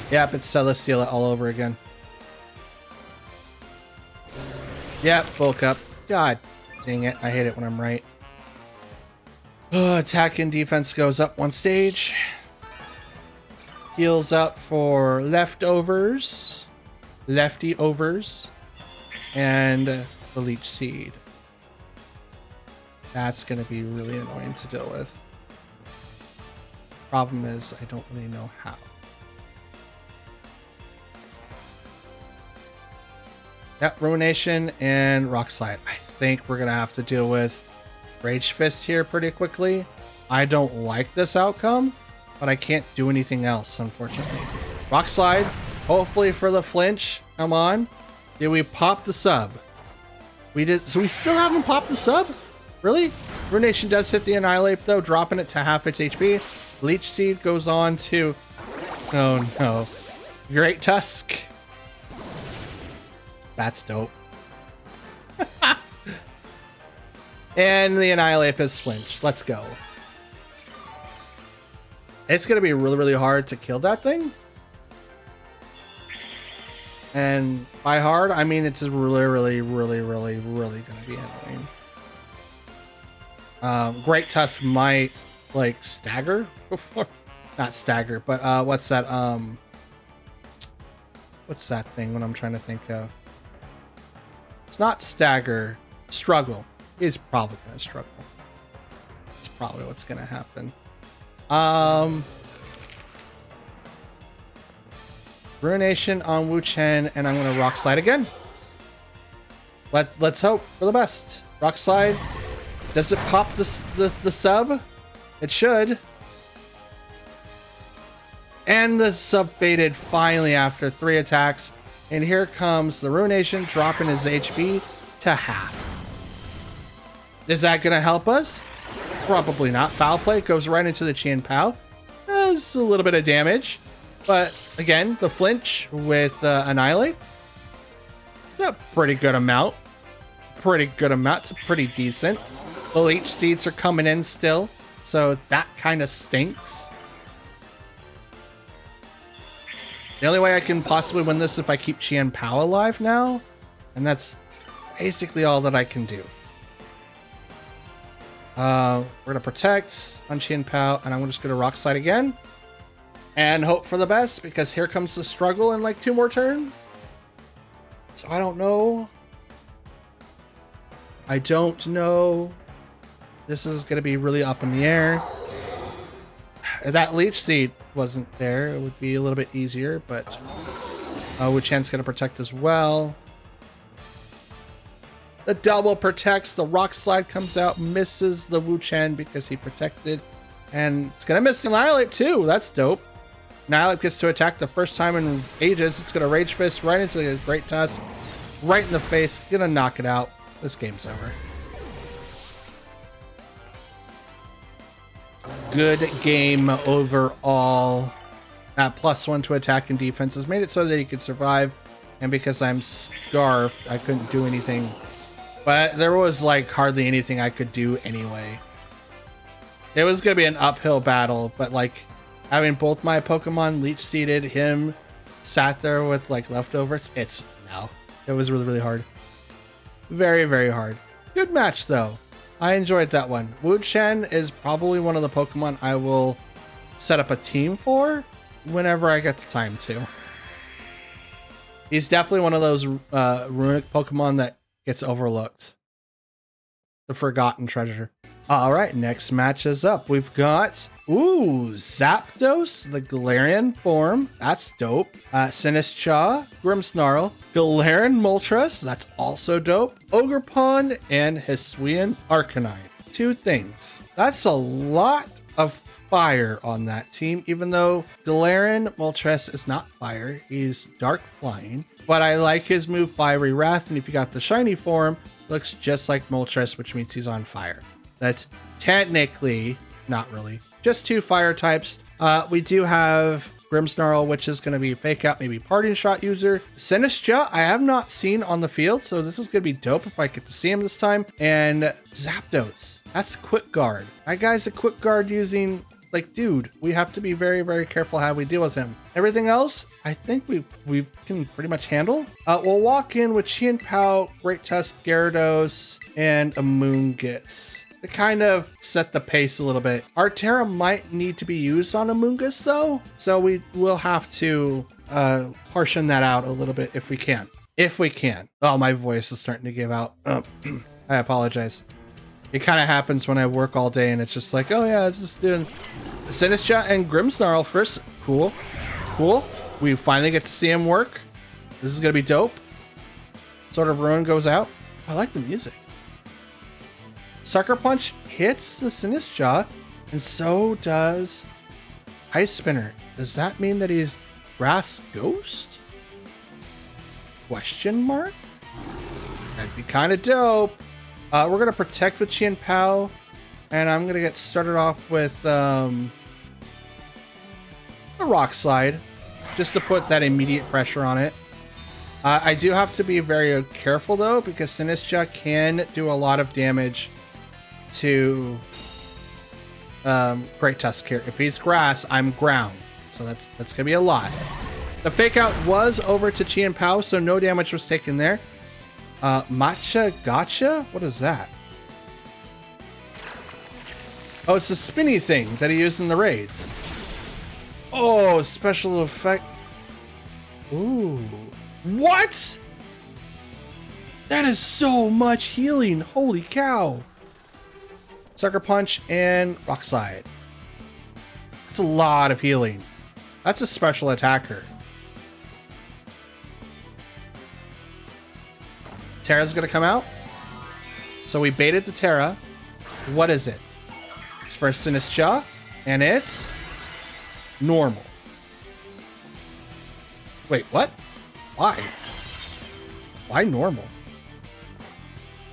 Yep, it's Celesteela all over again. Yep, bulk up. God dang it. I hate it when I'm right. Attack and defense goes up 1 stage. Heals up for leftovers. Lefty overs. And the Leech Seed. That's going to be really annoying to deal with. Problem is, I don't really know how. Yep, Ruination and Rock Slide. I think we're going to have to deal with Rage Fist here pretty quickly. I don't like this outcome, but I can't do anything else, unfortunately. Rock Slide, hopefully for the flinch. Come on. Did we pop the sub? We did. So we still haven't popped the sub? Really? Ruination does hit the Annihilate though, dropping it to half its HP. Leech Seed goes on to... Oh no. Great Tusk. That's dope. And the Annihilate is flinched. Let's go. It's going to be really, really hard to kill that thing. And by hard, I mean it's really, really, really, really, really going to be annoying. Great Tusk might like stagger before. Not stagger, but what's that? What's that thing when I'm trying to think of? It's not stagger. Struggle. He's probably going to struggle. That's probably what's going to happen. Ruination on Wu Chen, and I'm going to Rock Slide again. Let's hope for the best. Rock Slide. Does it pop the sub? It should. And the sub faded finally after 3 attacks. And here comes the Ruination, dropping his HP to half. Is that going to help us? Probably not. Foul Play goes right into the Qian Pao. Does a little bit of damage. But again, the flinch with Annihilate. It's a pretty good amount. Pretty good amount. It's pretty decent. The Leech Seeds are coming in still. So that kind of stinks. The only way I can possibly win this is if I keep Qian Pao alive now. And that's basically all that I can do. We're going to protect on Qian Pao, and I'm just going to Rock Slide again. And hope for the best, because here comes the struggle in like 2 more turns. So I don't know. I don't know. This is going to be really up in the air. If that Leech Seed wasn't there, it would be a little bit easier, but Wu Chan's going to protect as well. The double protects, the Rock Slide comes out, misses the Wu Chen because he protected. And it's going to miss the Annihilate too. That's dope. Annihilate gets to attack the first time in ages. It's going to Rage Fist right into the Great Tusk. Right in the face. Going to knock it out. This game's over. Good game overall. That +1 to attack and defense has made it so that he could survive. And because I'm scarfed, I couldn't do anything. But there was like hardly anything I could do anyway. It was going to be an uphill battle, but like having both my Pokemon Leech Seeded, him sat there with like leftovers. It was really, really hard. Very, very hard. Good match though. I enjoyed that one. Wu Chen is probably one of the Pokemon I will set up a team for whenever I get the time to. He's definitely one of those runic Pokemon that gets overlooked. The forgotten treasure. All right, next match is up. We've got, Zapdos, the Galarian form. That's dope. Sinistcha, Grimmsnarl, Galarian Moltres. That's also dope. Ogerpon, and Hisuian Arcanine. 2 things. That's a lot of fire on that team, even though Galarian Moltres is not fire. He's dark flying. But I like his move, Fiery Wrath, and if you got the shiny form, looks just like Moltres, which means he's on fire. That's technically, not really, just 2 fire types. We do have Grimmsnarl, which is going to be Fake Out, maybe Parting Shot user. Sinistcha, I have not seen on the field, so this is going to be dope if I get to see him this time. And Zapdos, that's Quick Guard. That guy's a Quick Guard using, like, dude, we have to be very, very careful how we deal with him. Everything else, I think we can pretty much handle. We'll walk in with Qian Pao, Great Tusk, Gyarados, and Amoonguss to kind of set the pace a little bit. Artera might need to be used on Amoonguss though, so we will have to portion that out a little bit if we can. If we can. Oh, my voice is starting to give out. I apologize. It kind of happens when I work all day and it's just like, oh yeah, it's just doing Sinistcha and Grimmsnarl first. Cool. Cool. We finally get to see him work. This is going to be dope. Sword of Ruin goes out. I like the music. Sucker Punch hits the Sinistcha, and so does Ice Spinner. Does that mean that he's Grass Ghost? Question mark? That'd be kind of dope. We're going to protect with Chien Pao. And I'm going to get started off with a Rock Slide. Just to put that immediate pressure on it. I do have to be very careful though, because Sinistcha can do a lot of damage to Great Tusk here. If he's grass, I'm ground. So that's gonna be a lot. The fake out was over to Chien Pao, so no damage was taken there. Matcha Gotcha? What is that? Oh, it's the spinny thing that he used in the raids. Oh, special effect. Ooh. What? That is so much healing. Holy cow. Sucker Punch and Rock Slide. That's a lot of healing. That's a special attacker. Terra's gonna come out. So we baited the Terra. What is it? It's for Sinistcha, and it's normal. Wait, what? Why? Why normal?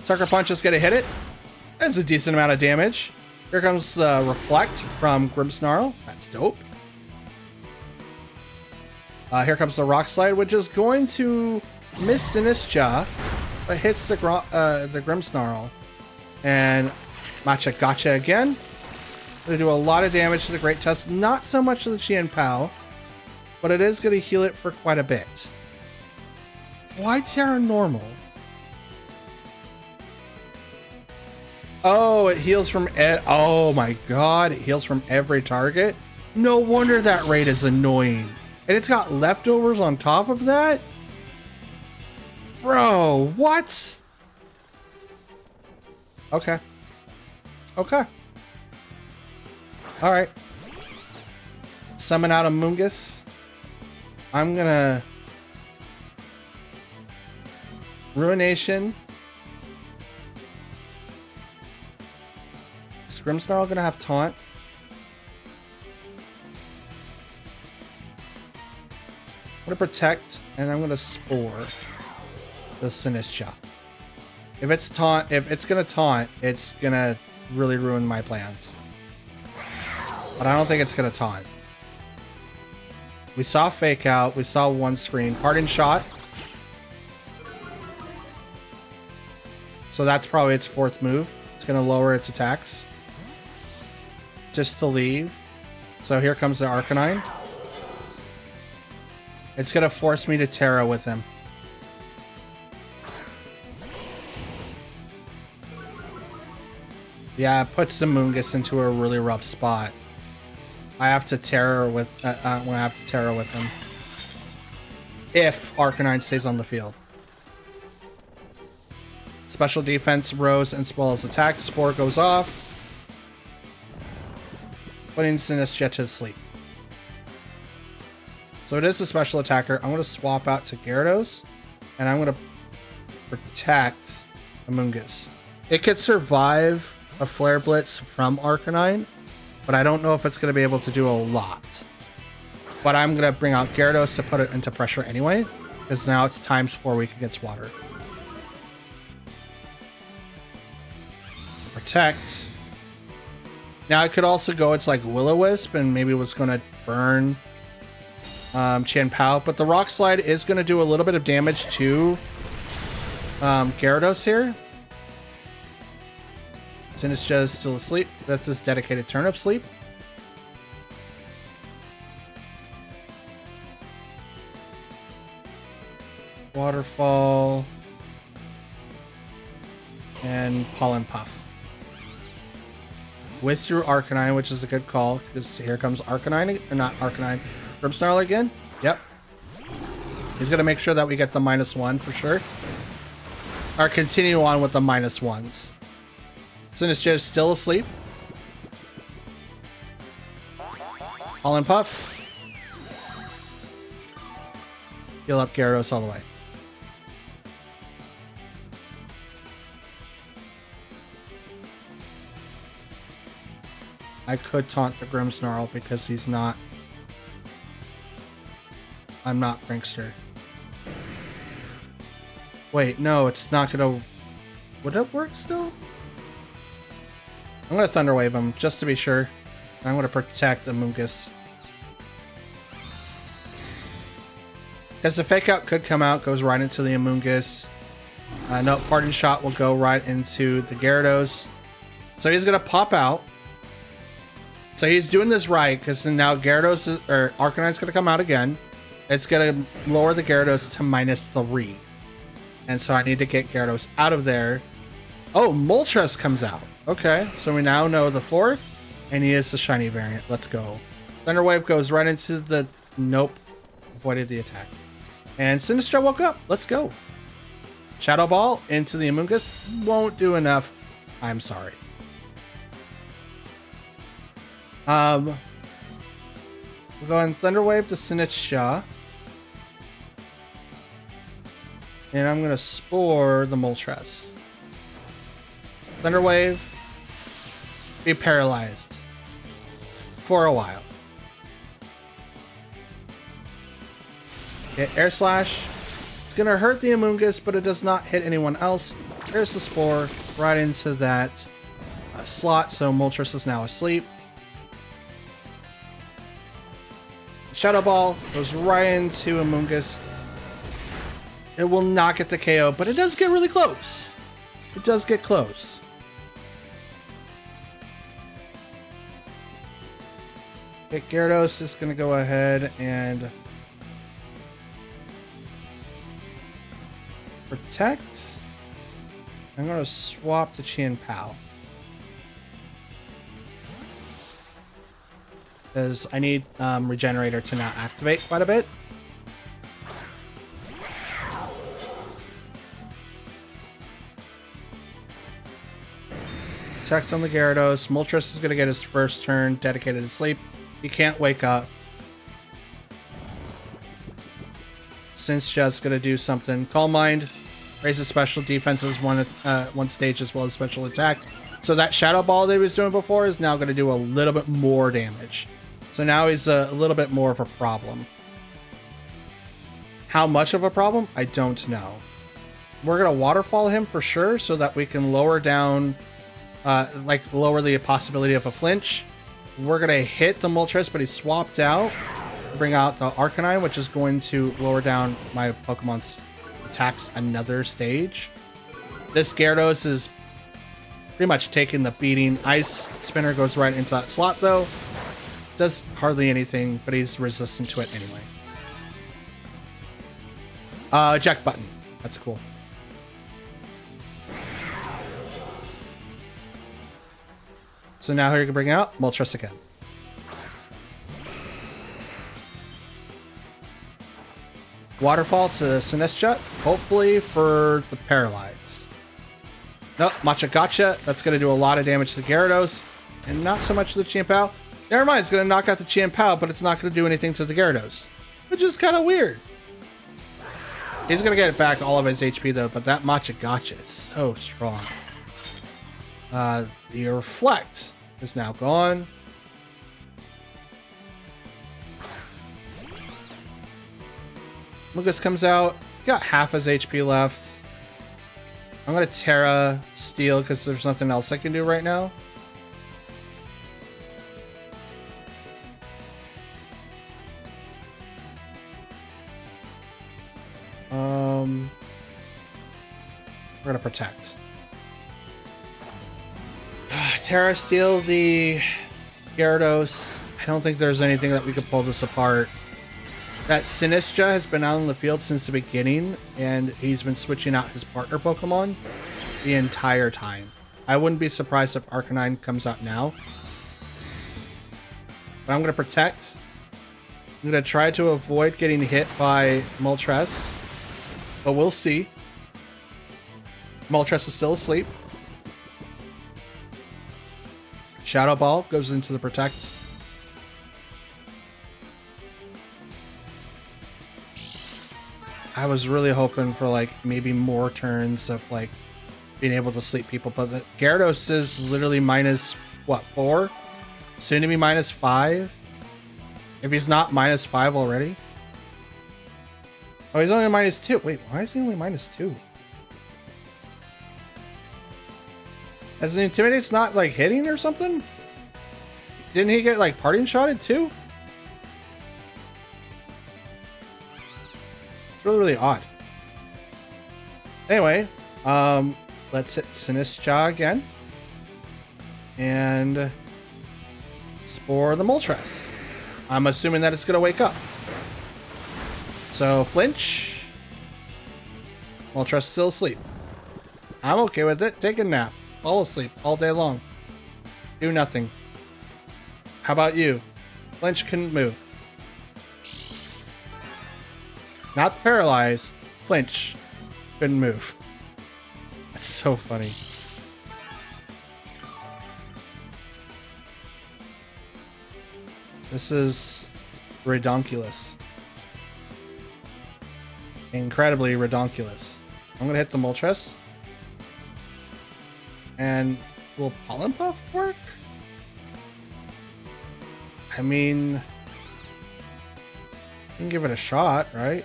Sucker Punch is gonna hit it. That's a decent amount of damage. Here comes the Reflect from Grimmsnarl. That's dope. Here comes the Rock Slide, which is going to miss Sinistcha, but hits the Grimmsnarl. And Matcha Gotcha again. Gonna do a lot of damage to the Great Tusk. Not so much to the Chien Pao, but it is gonna heal it for quite a bit. Why Terra normal? Oh, it heals from oh my god, it heals from every target. No wonder that raid is annoying. And it's got leftovers on top of that? Bro, what? Okay. Okay. Alright. Summon out a Mungus. I'm gonna Ruination. Is Grimmsnarl gonna have Taunt? I'm gonna Protect, and I'm gonna Spore the Sinistcha. If it's gonna taunt, it's gonna really ruin my plans. But I don't think it's gonna taunt. We saw Fake Out, we saw one screen. Pardon Shot. So that's probably its fourth move. It's going to lower its attacks. Just to leave. So here comes the Arcanine. It's going to force me to Terra with him. Yeah, it puts the Mungus into a really rough spot. I have to Terra with him. If Arcanine stays on the field. Special defense rose and Spoil's attack. Spore goes off. Putting Sinistcha to sleep. So it is a special attacker. I'm going to swap out to Gyarados. And I'm going to protect Amoonguss. It could survive a Flare Blitz from Arcanine. But I don't know if it's going to be able to do a lot. But I'm going to bring out Gyarados to put it into pressure anyway. Because now it's ×4 weak against water. Protect. Now I could also go, it's like Will-O-Wisp, and maybe it was going to burn Chien Pao, but the Rock Slide is going to do a little bit of damage to Gyarados here. Sinistcha is still asleep. That's his dedicated turn of sleep. Waterfall. And Pollen Puff. With your Arcanine, which is a good call, because here comes Arcanine, or not Arcanine, Grimmsnarl again. Yep. He's going to make sure that we get the -1 for sure. Or continue on with the -1s. Sinistcha is still asleep. Pollen Puff. Heal up Gyarados all the way. I could taunt the Grimmsnarl because he's not I'm not Prankster. Wait, no, it's not gonna... Would it work still? I'm gonna Thunder Wave him, just to be sure. I'm gonna protect Amoonguss. Because the Fake Out could come out, goes right into the Amoonguss. No, Parting Shot will go right into the Gyarados. So he's gonna pop out. So he's doing this right, because now Gyarados, or Arcanine's gonna come out again. It's gonna lower the Gyarados to -3. And so I need to get Gyarados out of there. Oh, Moltres comes out. Okay, so we now know the fourth, and he is the shiny variant. Let's go. Thunder Wave goes right into the... Nope. Avoided the attack. And Sinistcha woke up. Let's go. Shadow Ball into the Amoonguss. Won't do enough. I'm sorry. We'll go and Thunder Wave to Sinistcha. And I'm going to Spore the Moltres. Thunder Wave. Be paralyzed. For a while. Okay, Air Slash. It's going to hurt the Amoonguss, but it does not hit anyone else. There's the Spore right into that slot, so Moltres is now asleep. Shadow Ball goes right into Amoonguss. It will not get the KO, but it does get really close. It does get close. Okay, Gyarados is going to go ahead and protect. I'm going to swap to Chien-Pao. Because I need Regenerator to now activate quite a bit. Protect on the Gyarados. Moltres is going to get his first turn dedicated to sleep. He can't wake up. Sinistcha's going to do something. Calm Mind. Raises special defenses one stage as well as special attack. So that Shadow Ball that he was doing before is now going to do a little bit more damage. So now he's a little bit more of a problem. How much of a problem? I don't know. We're going to Waterfall him for sure so that we can lower down, lower the possibility of a flinch. We're going to hit the Moltres, but he's swapped out. Bring out the Arcanine, which is going to lower down my Pokemon's attacks another stage. This Gyarados is pretty much taking the beating. Ice Spinner goes right into that slot though. Does hardly anything, but he's resistant to it anyway. Eject button. That's cool. So now here you can bring out Moltres again. Waterfall to Sinistcha, hopefully for the Paralyze. Nope, Matcha Gotcha. That's going to do a lot of damage to Gyarados, and not so much to the Chien-Pao. Never mind, it's going to knock out the Chien-Pao, but it's not going to do anything to the Gyarados, which is kind of weird. He's going to get back all of his HP though, but that Matcha Gotcha is so strong. The Reflect is now gone. Amoonguss comes out. He's got half his HP left. I'm going to Terra Steel because there's nothing else I can do right now. We're going to Protect. Terra Steel the Gyarados. I don't think there's anything that we could pull this apart. That Sinistcha has been out in the field since the beginning, and he's been switching out his partner Pokemon the entire time. I wouldn't be surprised if Arcanine comes out now. But I'm going to Protect. I'm going to try to avoid getting hit by Moltres, but we'll see. Moltres is still asleep. Shadow Ball goes into the Protect. I was really hoping for like maybe more turns of like being able to sleep people, but the Gyarados is literally minus what, 4? Soon to be minus 5. If he's not minus 5 already. Oh, he's only a -2. Wait, why is he only -2? As an Intimidate's not like hitting or something? Didn't he get like parting shotted too? It's really, really odd. Anyway, let's hit Sinistcha again. And Spore the Moltres. I'm assuming that it's gonna wake up. So flinch. Moltres still asleep. I'm okay with it. Take a nap. Fall asleep all day long. Do nothing. How about you? Flinch couldn't move. Not paralyzed. Flinch couldn't move. That's so funny. This is redonkulous. Incredibly redonkulous. I'm gonna hit the Moltres. And will Pollen Puff work? I mean, you can give it a shot, right?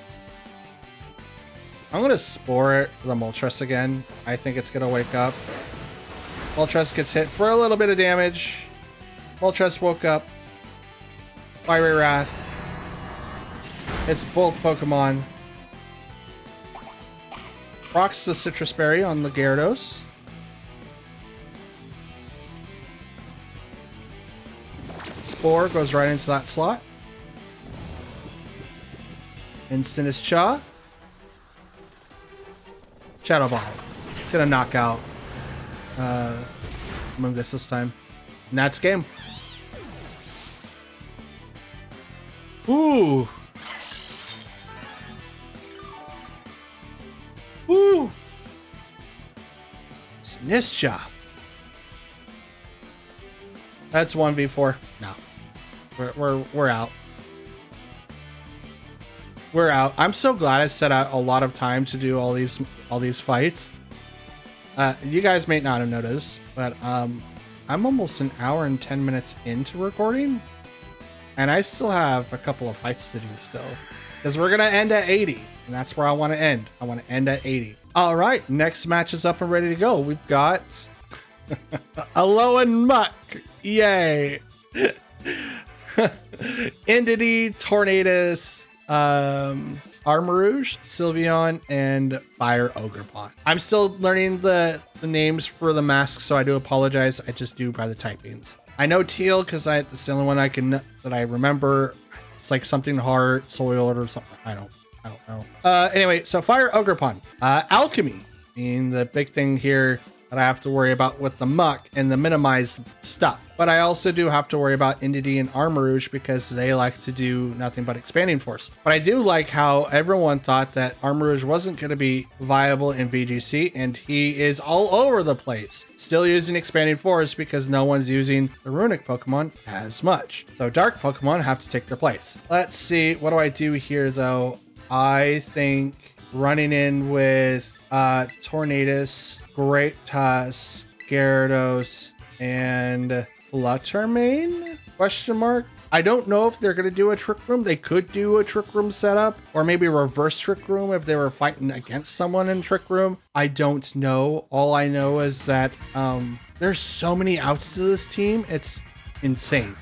I'm gonna Spore it for the Moltres again. I think it's gonna wake up. Moltres gets hit for a little bit of damage. Moltres woke up. Fiery Wrath. It's both Pokemon. Rocks the Citrus Berry on the Gyarados. Spore goes right into that slot. And Sinistcha. Shadow Ball. It's gonna knock out Mungus this time. And that's game. Ooh. Ooh. Sinistcha. That's 1v4. No. We're out. We're out. I'm so glad I set out a lot of time to do all these fights. You guys may not have noticed, but I'm almost an hour and 10 minutes into recording, and I still have a couple of fights to do still, because we're gonna end at 80, and that's where I want to end. I want to end at 80. All right, next match is up and ready to go. We've got Alolan Muck. Yay. Entity, Tornadus, Armarouge, Sylveon, and Fire Ogerpon. I'm still learning the names for the masks, so I do apologize. I just do by the typings. I know Teal because it's the only one that I remember. It's like something heart, soiled, or something. I don't know. Anyway, so Fire Ogerpon, Alchemy, being the big thing here that I have to worry about with the Muck and the minimized stuff. But I also do have to worry about Entity and Armarouge because they like to do nothing but Expanding Force. But I do like how everyone thought that Armarouge wasn't going to be viable in VGC, and he is all over the place. Still using Expanding Force because no one's using the Runic Pokemon as much. So Dark Pokemon have to take their place. Let's see, what do I do here though? I think running in with Tornadus, Great Tusk, Gyarados, and Fluttermane? Question mark. I don't know if they're going to do a Trick Room. They could do a Trick Room setup, or maybe a reverse Trick Room if they were fighting against someone in Trick Room. I don't know. All I know is that there's so many outs to this team. It's insane.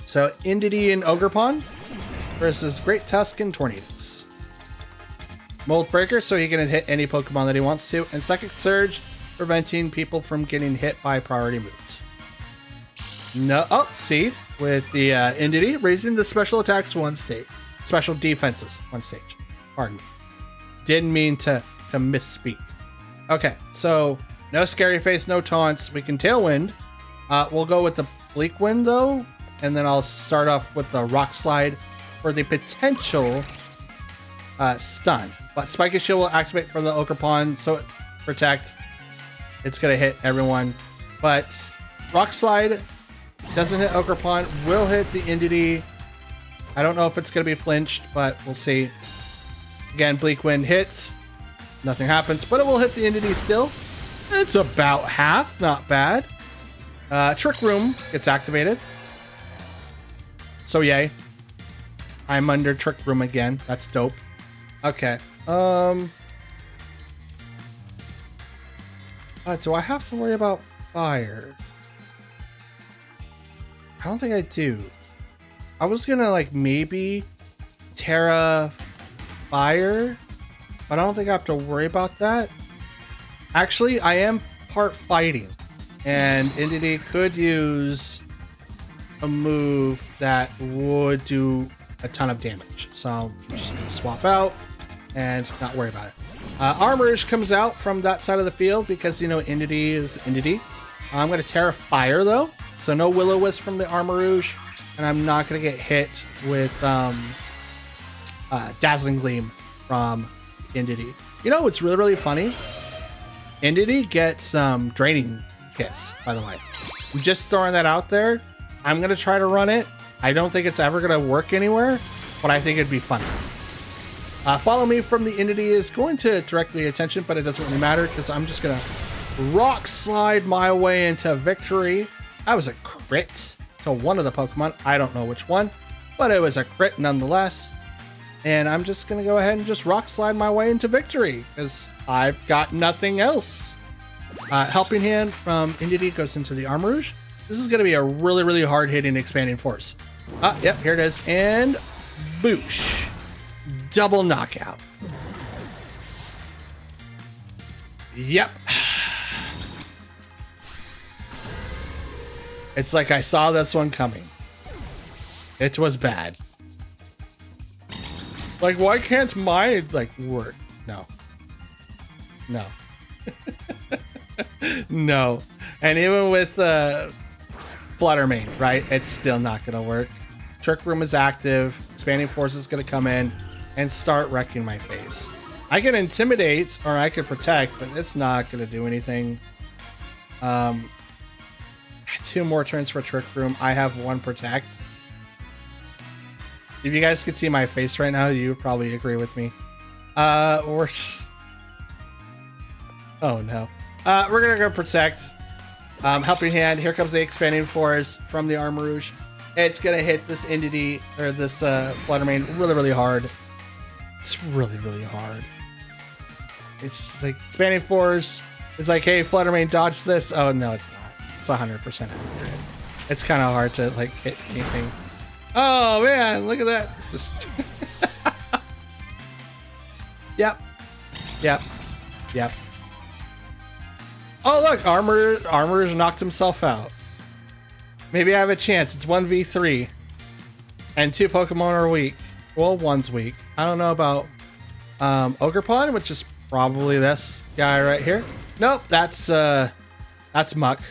So Entity and Ogerpon versus Great Tusk and Tornadus. Mold Breaker, so he can hit any Pokemon that he wants to, and Psychic Surge, preventing people from getting hit by priority moves. No, oh, see, with the Entity, raising the special attacks one stage, special defenses one stage. Pardon me. Didn't mean to misspeak. Okay, so no Scary Face, no taunts. We can Tailwind. We'll go with the Bleak Wind though, and then I'll start off with the Rock Slide for the potential stun. But Spike and Shield will activate for the Ogerpon, so it protects. It's going to hit everyone. But Rock Slide doesn't hit Ogerpon, will hit the Entity. I don't know if it's going to be flinched, but we'll see. Again, Bleak Wind hits. Nothing happens, but it will hit the Entity still. It's about half, not bad. Trick Room gets activated. So yay. I'm under Trick Room again. That's dope. Okay. Do I have to worry about fire? I don't think I do. I was gonna like maybe Terra fire, but I don't think I have to worry about that. Actually, I am part fighting, and Entity could use a move that would do a ton of damage. So I'm just gonna swap out and not worry about it. Armourouge comes out from that side of the field because, you know, Entity is Entity. I'm going to Terra Fire, though. So no Will-O-Wisp from the Armourouge. And I'm not going to get hit with Dazzling Gleam from Entity. You know what's really, really funny? Entity gets Draining Kiss, by the way. I'm just throwing that out there. I'm going to try to run it. I don't think it's ever going to work anywhere, but I think it'd be fun. Follow Me from the Entity is going to direct the attention, but it doesn't really matter because I'm just going to rock slide my way into victory. That was a crit to one of the Pokemon. I don't know which one, but it was a crit nonetheless. And I'm just going to go ahead and just rock slide my way into victory because I've got nothing else. Helping Hand from Entity goes into the Armourouge. This is going to be a really, really hard-hitting Expanding Force. Yep, here it is. And boosh. Double knockout. Yep. It's like I saw this one coming. It was bad. Like, why can't my, like, work? No. No. No. And even with Fluttermane, right? It's still not going to work. Trick Room is active. Expanding Force is going to come in and start wrecking my face. I can Intimidate or I can Protect, but it's not going to do anything. 2 more turns for Trick Room. I have 1 Protect. If you guys could see my face right now, you would probably agree with me. Or just... Oh no. We're going to go Protect. Helping Hand. Here comes the Expanding Force from the Armourouge. It's going to hit this Entity, or this Fluttermane really, really hard. It's really, really hard. It's like Expanding Force is like, hey, Fluttermane, dodge this. Oh, no, it's not. It's 100% accurate. It's kind of hard to like hit anything. Oh, man, look at that. Just Yep. Yep. Yep. Oh, look, Armor's knocked himself out. Maybe I have a chance. It's 1v3. And 2 Pokemon are weak. Well, 1's weak. I don't know about Ogerpon, which is probably this guy right here. Nope, that's Muck.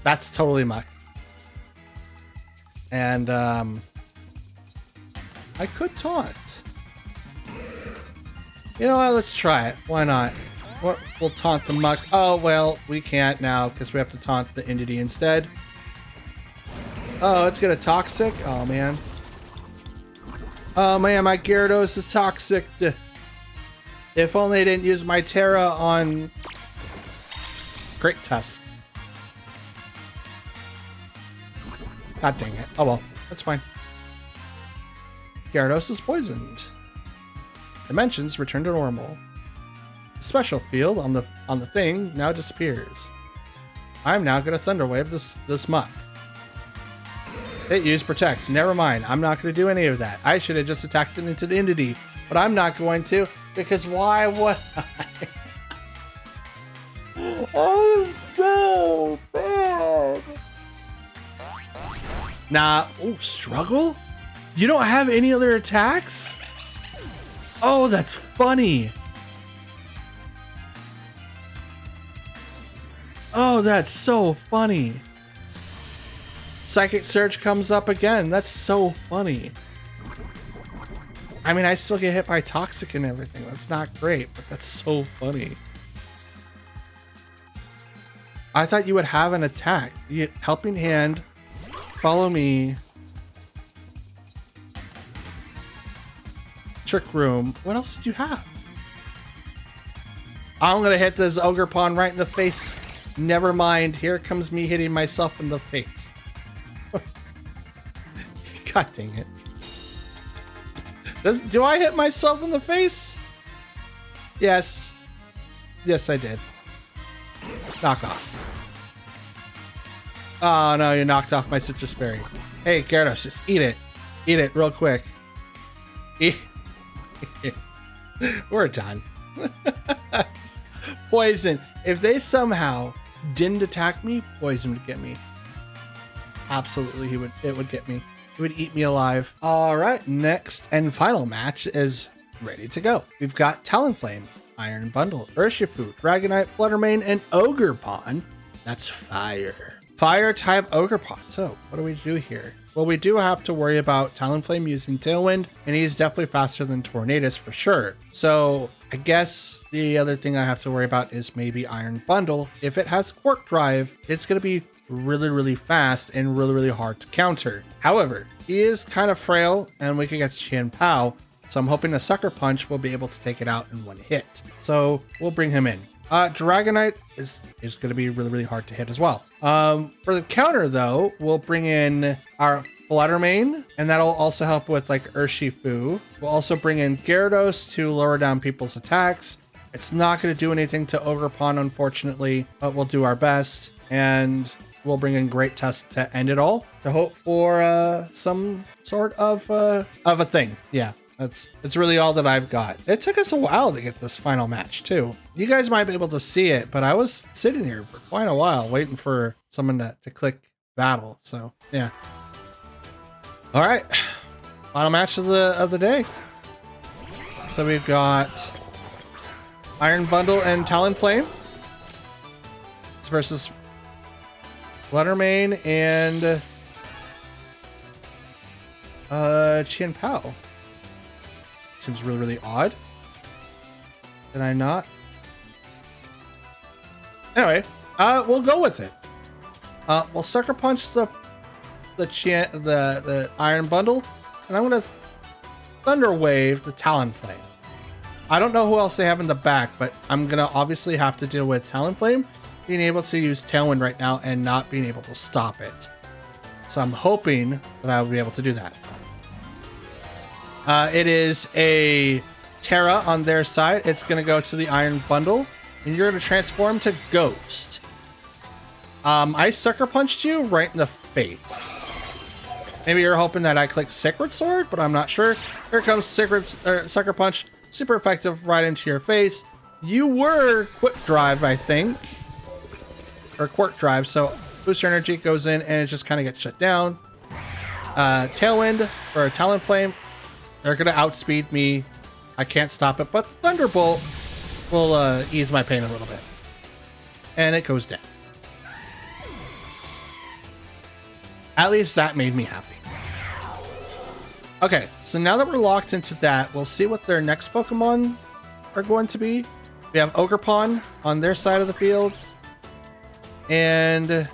That's totally Muck. And I could taunt. You know what? Let's try it. Why not? We'll taunt the Muck. Oh, well, we can't now because we have to taunt the Entity instead. Oh, it's gonna Toxic. Oh, man. Oh, man, my Gyarados is toxic. If only I didn't use my Terra on Great Tusk. God dang it. Oh, well, that's fine. Gyarados is poisoned. Dimensions return to normal. The special field on the thing now disappears. I'm now gonna Thunder Wave this Muck. It used Protect. Never mind. I'm not gonna do any of that. I should have just attacked it into the Entity, but I'm not going to because why would I? Oh, so bad. Nah. Oh, Struggle? You don't have any other attacks? Oh, that's funny. Oh, that's so funny. Psychic Surge comes up again. That's so funny. I mean, I still get hit by Toxic and everything. That's not great, but that's so funny. I thought you would have an attack. Helping Hand. Follow Me. Trick Room. What else did you have? I'm going to hit this Ogerpon right in the face. Never mind. Here comes me hitting myself in the face. God dang it. Do I hit myself in the face? Yes. Yes, I did. Knock off. Oh, no, you knocked off my citrus berry. Hey, Gyarados, just eat it. Eat it real quick. Eat it. We're done. Poison. If they somehow didn't attack me, poison would get me. Absolutely, it would get me. It would eat me alive. All right, next and final match is ready to go. We've got Talonflame, Iron Bundle, Urshifu, Dragonite, Fluttermane, and Ogerpon. That's fire. Fire type Ogerpon. So what do we do here? Well, we do have to worry about Talonflame using Tailwind, and he's definitely faster than Tornadus for sure. So I guess the other thing I have to worry about is maybe Iron Bundle. If it has Quark Drive, it's going to be really, really fast and really, really hard to counter. However, he is kind of frail, and we can get Chien-Pao, so I'm hoping a Sucker Punch will be able to take it out in one hit. So we'll bring him in. Dragonite is going to be really, really hard to hit as well. For the counter, though, we'll bring in our Fluttermane, and that'll also help with like Urshifu. We'll also bring in Gyarados to lower down people's attacks. It's not going to do anything to Ogerpon, unfortunately, but we'll do our best. And we'll bring in Great Tusk to end it all, to hope for some sort of a thing. Yeah. It's really all that I've got. It took us a while to get this final match too. You guys might be able to see it, but I was sitting here for quite a while waiting for someone to click battle. So yeah. All right, final match of the day. So we've got Iron Bundle and Talonflame. It's versus Fluttermane and Chien-Pao. Seems really, really odd. Did I not? Anyway, we'll go with it. We'll Sucker Punch the Iron Bundle, and I'm gonna Thunder Wave the Talonflame. I don't know who else they have in the back, but I'm gonna obviously have to deal with Talonflame being able to use Tailwind right now and not being able to stop it. So I'm hoping that I will be able to do that. It is a Terra on their side. It's going to go to the Iron Bundle, and you're going to transform to Ghost. I Sucker Punched you right in the face. Maybe you're hoping that I click Sacred Sword, but I'm not sure. Here comes Sucker Punch. Super effective right into your face. You were Quick Drive, I think. Or Quark Drive, so Booster Energy goes in, and it just kind of gets shut down. Tailwind or Talonflame. They're going to outspeed me. I can't stop it, but Thunderbolt will ease my pain a little bit. And it goes down. At least that made me happy. Okay, so now that we're locked into that, we'll see what their next Pokemon are going to be. We have Ogerpon on their side of the field. And it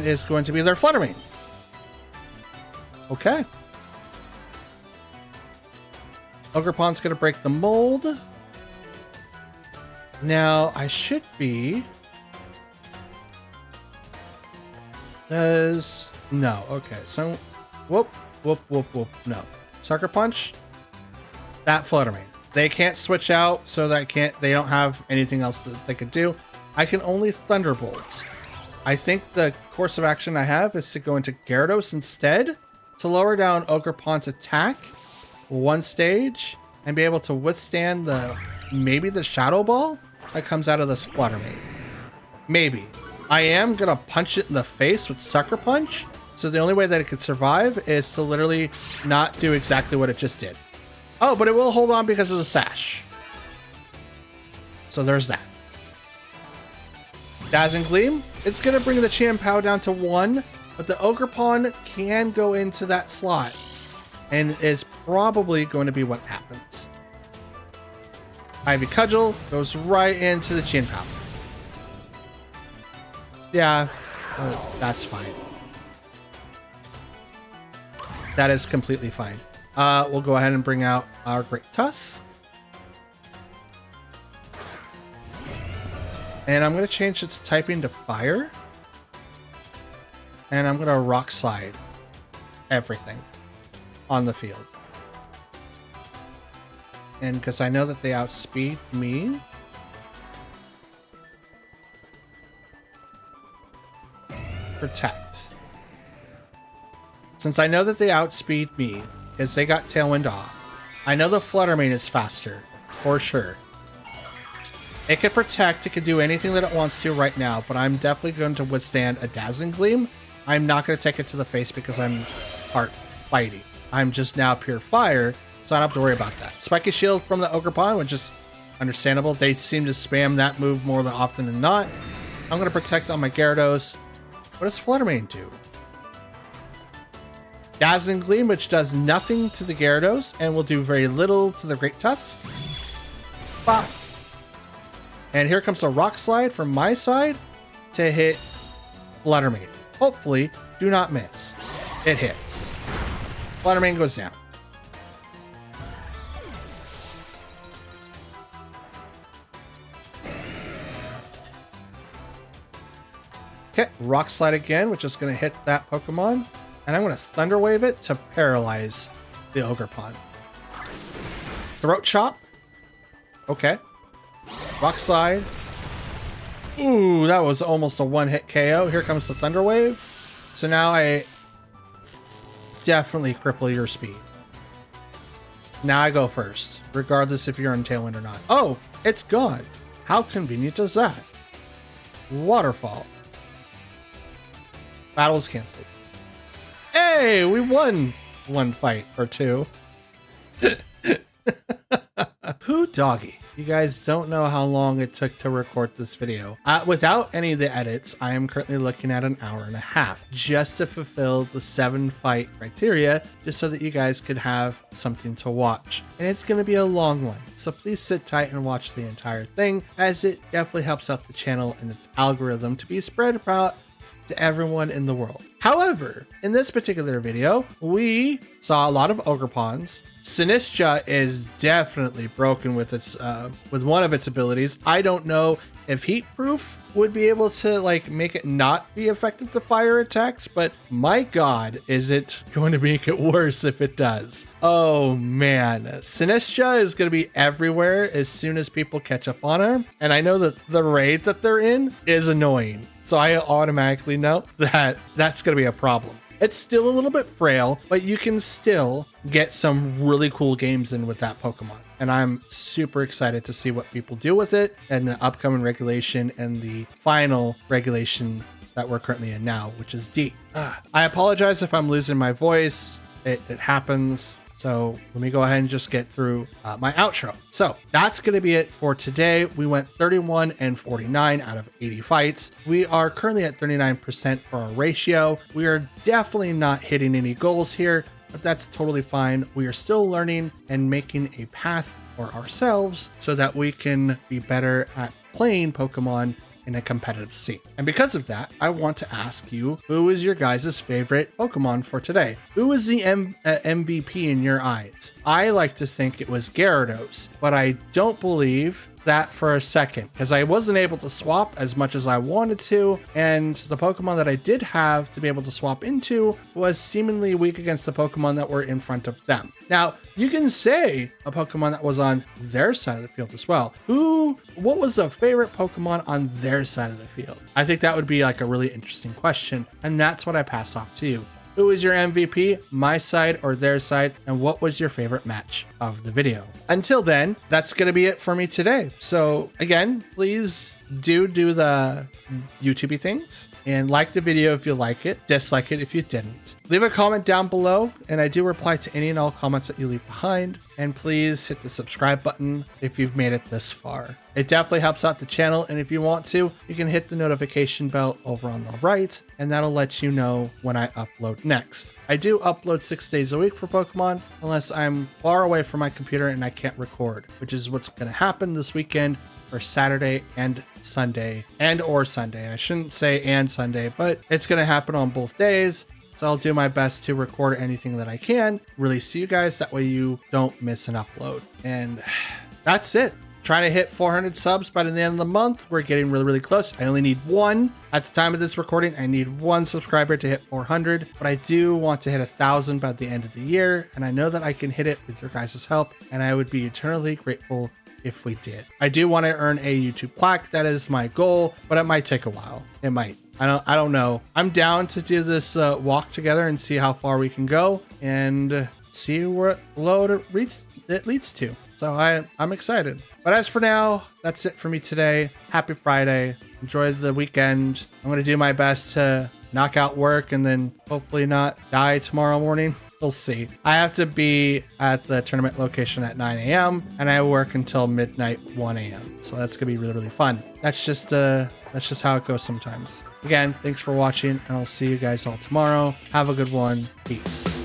is going to be their Fluttermane. Okay. Ogerpon's going to break the mold. Now, I should be... No, okay. So, whoop, no. Sucker Punch. That Fluttermane. They can't switch out, so they don't have anything else that they could do. I can only Thunderbolt. I think the course of action I have is to go into Gyarados instead to lower down Ogerpon's attack one stage and be able to withstand maybe the Shadow Ball that comes out of this Fluttermane. Maybe. I am going to punch it in the face with Sucker Punch, so the only way that it could survive is to literally not do exactly what it just did. Oh, but it will hold on because of the Sash. So there's that. Dazzling Gleam, it's going to bring the Chien-Pao down to 1, but the Ogerpon can go into that slot and is probably going to be what happens. Ivy Cudgel goes right into the Chien-Pao. Yeah, that's fine. That is completely fine. We'll go ahead and bring out our Great Tusk. And I'm going to change its typing to Fire. And I'm going to Rock Slide. everything on the field. And because I know that they outspeed me, protect. Since I know that they outspeed me, because they got Tailwind off, I know the Flutter Mane is faster, for sure. It can protect, it can do anything that it wants to right now, but I'm definitely going to withstand a Dazzling Gleam. I'm not going to take it to the face because I'm part fighting. I'm just now pure fire, so I don't have to worry about that. Spiky Shield from the Ogerpon, which is understandable. They seem to spam that move more than often than not. I'm going to protect on my Gyarados. What does Flutter Mane do? Dazzling Gleam, which does nothing to the Gyarados and will do very little to the Great Tusk. Bop. And here comes a Rock Slide from my side to hit Flutter Mane. Hopefully, do not miss. It hits. Flutter Mane goes down. Okay, Rock Slide again, which is going to hit that Pokemon. And I'm going to Thunder Wave it to paralyze the Ogerpon. Throat Chop. Okay. Rock Slide. Ooh, that was almost a one-hit KO. Here comes the Thunder Wave. So now I definitely cripple your speed. Now I go first, regardless if you're on Tailwind or not. Oh, it's gone. How convenient is that? Waterfall. Battle is canceled. Hey, we won one fight or two. Poo doggy. You guys don't know how long it took to record this video. Without any of the edits, I am currently looking at an hour and a half just to fulfill the 7 fight criteria, just so that you guys could have something to watch. And it's going to be a long one, so please sit tight and watch the entire thing, as it definitely helps out the channel and its algorithm to be spread out to everyone in the world. However, in this particular video, we saw a lot of Ogerpons. Sinistcha is definitely broken with its with one of its abilities. I don't know if Heat Proof would be able to like make it not be effective to fire attacks, but my god, is it going to make it worse if it does. Oh man, Sinistcha is going to be everywhere as soon as people catch up on her, and I know that the raid that they're in is annoying, so I automatically know that that's going to be a problem. It's still a little bit frail, but you can still get some really cool games in with that Pokemon. And I'm super excited to see what people do with it and the upcoming regulation and the final regulation that we're currently in now, which is D. I apologize if I'm losing my voice. It happens. So let me go ahead and just get through my outro. So that's going to be it for today. We went 31 and 49 out of 80 fights. We are currently at 39% for our ratio. We are definitely not hitting any goals here, but that's totally fine. We are still learning and making a path for ourselves so that we can be better at playing Pokemon in a competitive scene. And because of that, I want to ask you, who is your guys' favorite Pokemon for today? Who is the MVP in your eyes? I like to think it was Gyarados, but I don't believe that for a second, because I wasn't able to swap as much as I wanted to, and the Pokemon that I did have to be able to swap into was seemingly weak against the Pokemon that were in front of them. Now, you can say a Pokemon that was on their side of the field as well. What was the favorite Pokemon on their side of the field? I think that would be like a really interesting question, and that's what I pass off to you. Who is your MVP, my side or their side, and what was your favorite match of the video? Until then, that's going to be it for me today. So again, please do the YouTube things and like the video if you like it, dislike it if you didn't. Leave a comment down below, and I do reply to any and all comments that you leave behind. And please hit the subscribe button if you've made it this far. It definitely helps out the channel, and if you want to, you can hit the notification bell over on the right, and that'll let you know when I upload next. I do upload 6 days a week for Pokemon, unless I'm far away from my computer and I can't record, which is what's going to happen this weekend for Saturday and Sunday, or Sunday. I shouldn't say and Sunday, but it's going to happen on both days. So I'll do my best to record anything that I can, release to you guys. That way you don't miss an upload. And that's it. trying to hit 400 subs by the end of the month. We're getting really, really close. I only need one. At the time of this recording, I need one subscriber to hit 400, but I do want to hit 1,000 by the end of the year. And I know that I can hit it with your guys' help, and I would be eternally grateful if we did. I do want to earn a YouTube plaque. That is my goal, but it might take a while. It might. I don't know. I'm down to do this walk together and see how far we can go and see what load it leads to. So I'm excited. But as for now, that's it for me today. Happy Friday. Enjoy the weekend. I'm going to do my best to knock out work and then hopefully not die tomorrow morning. We'll see. I have to be at the tournament location at 9 a.m. and I work until midnight 1 a.m. So that's gonna be really, really fun. That's just how it goes sometimes. Again, thanks for watching, and I'll see you guys all tomorrow. Have a good one. Peace.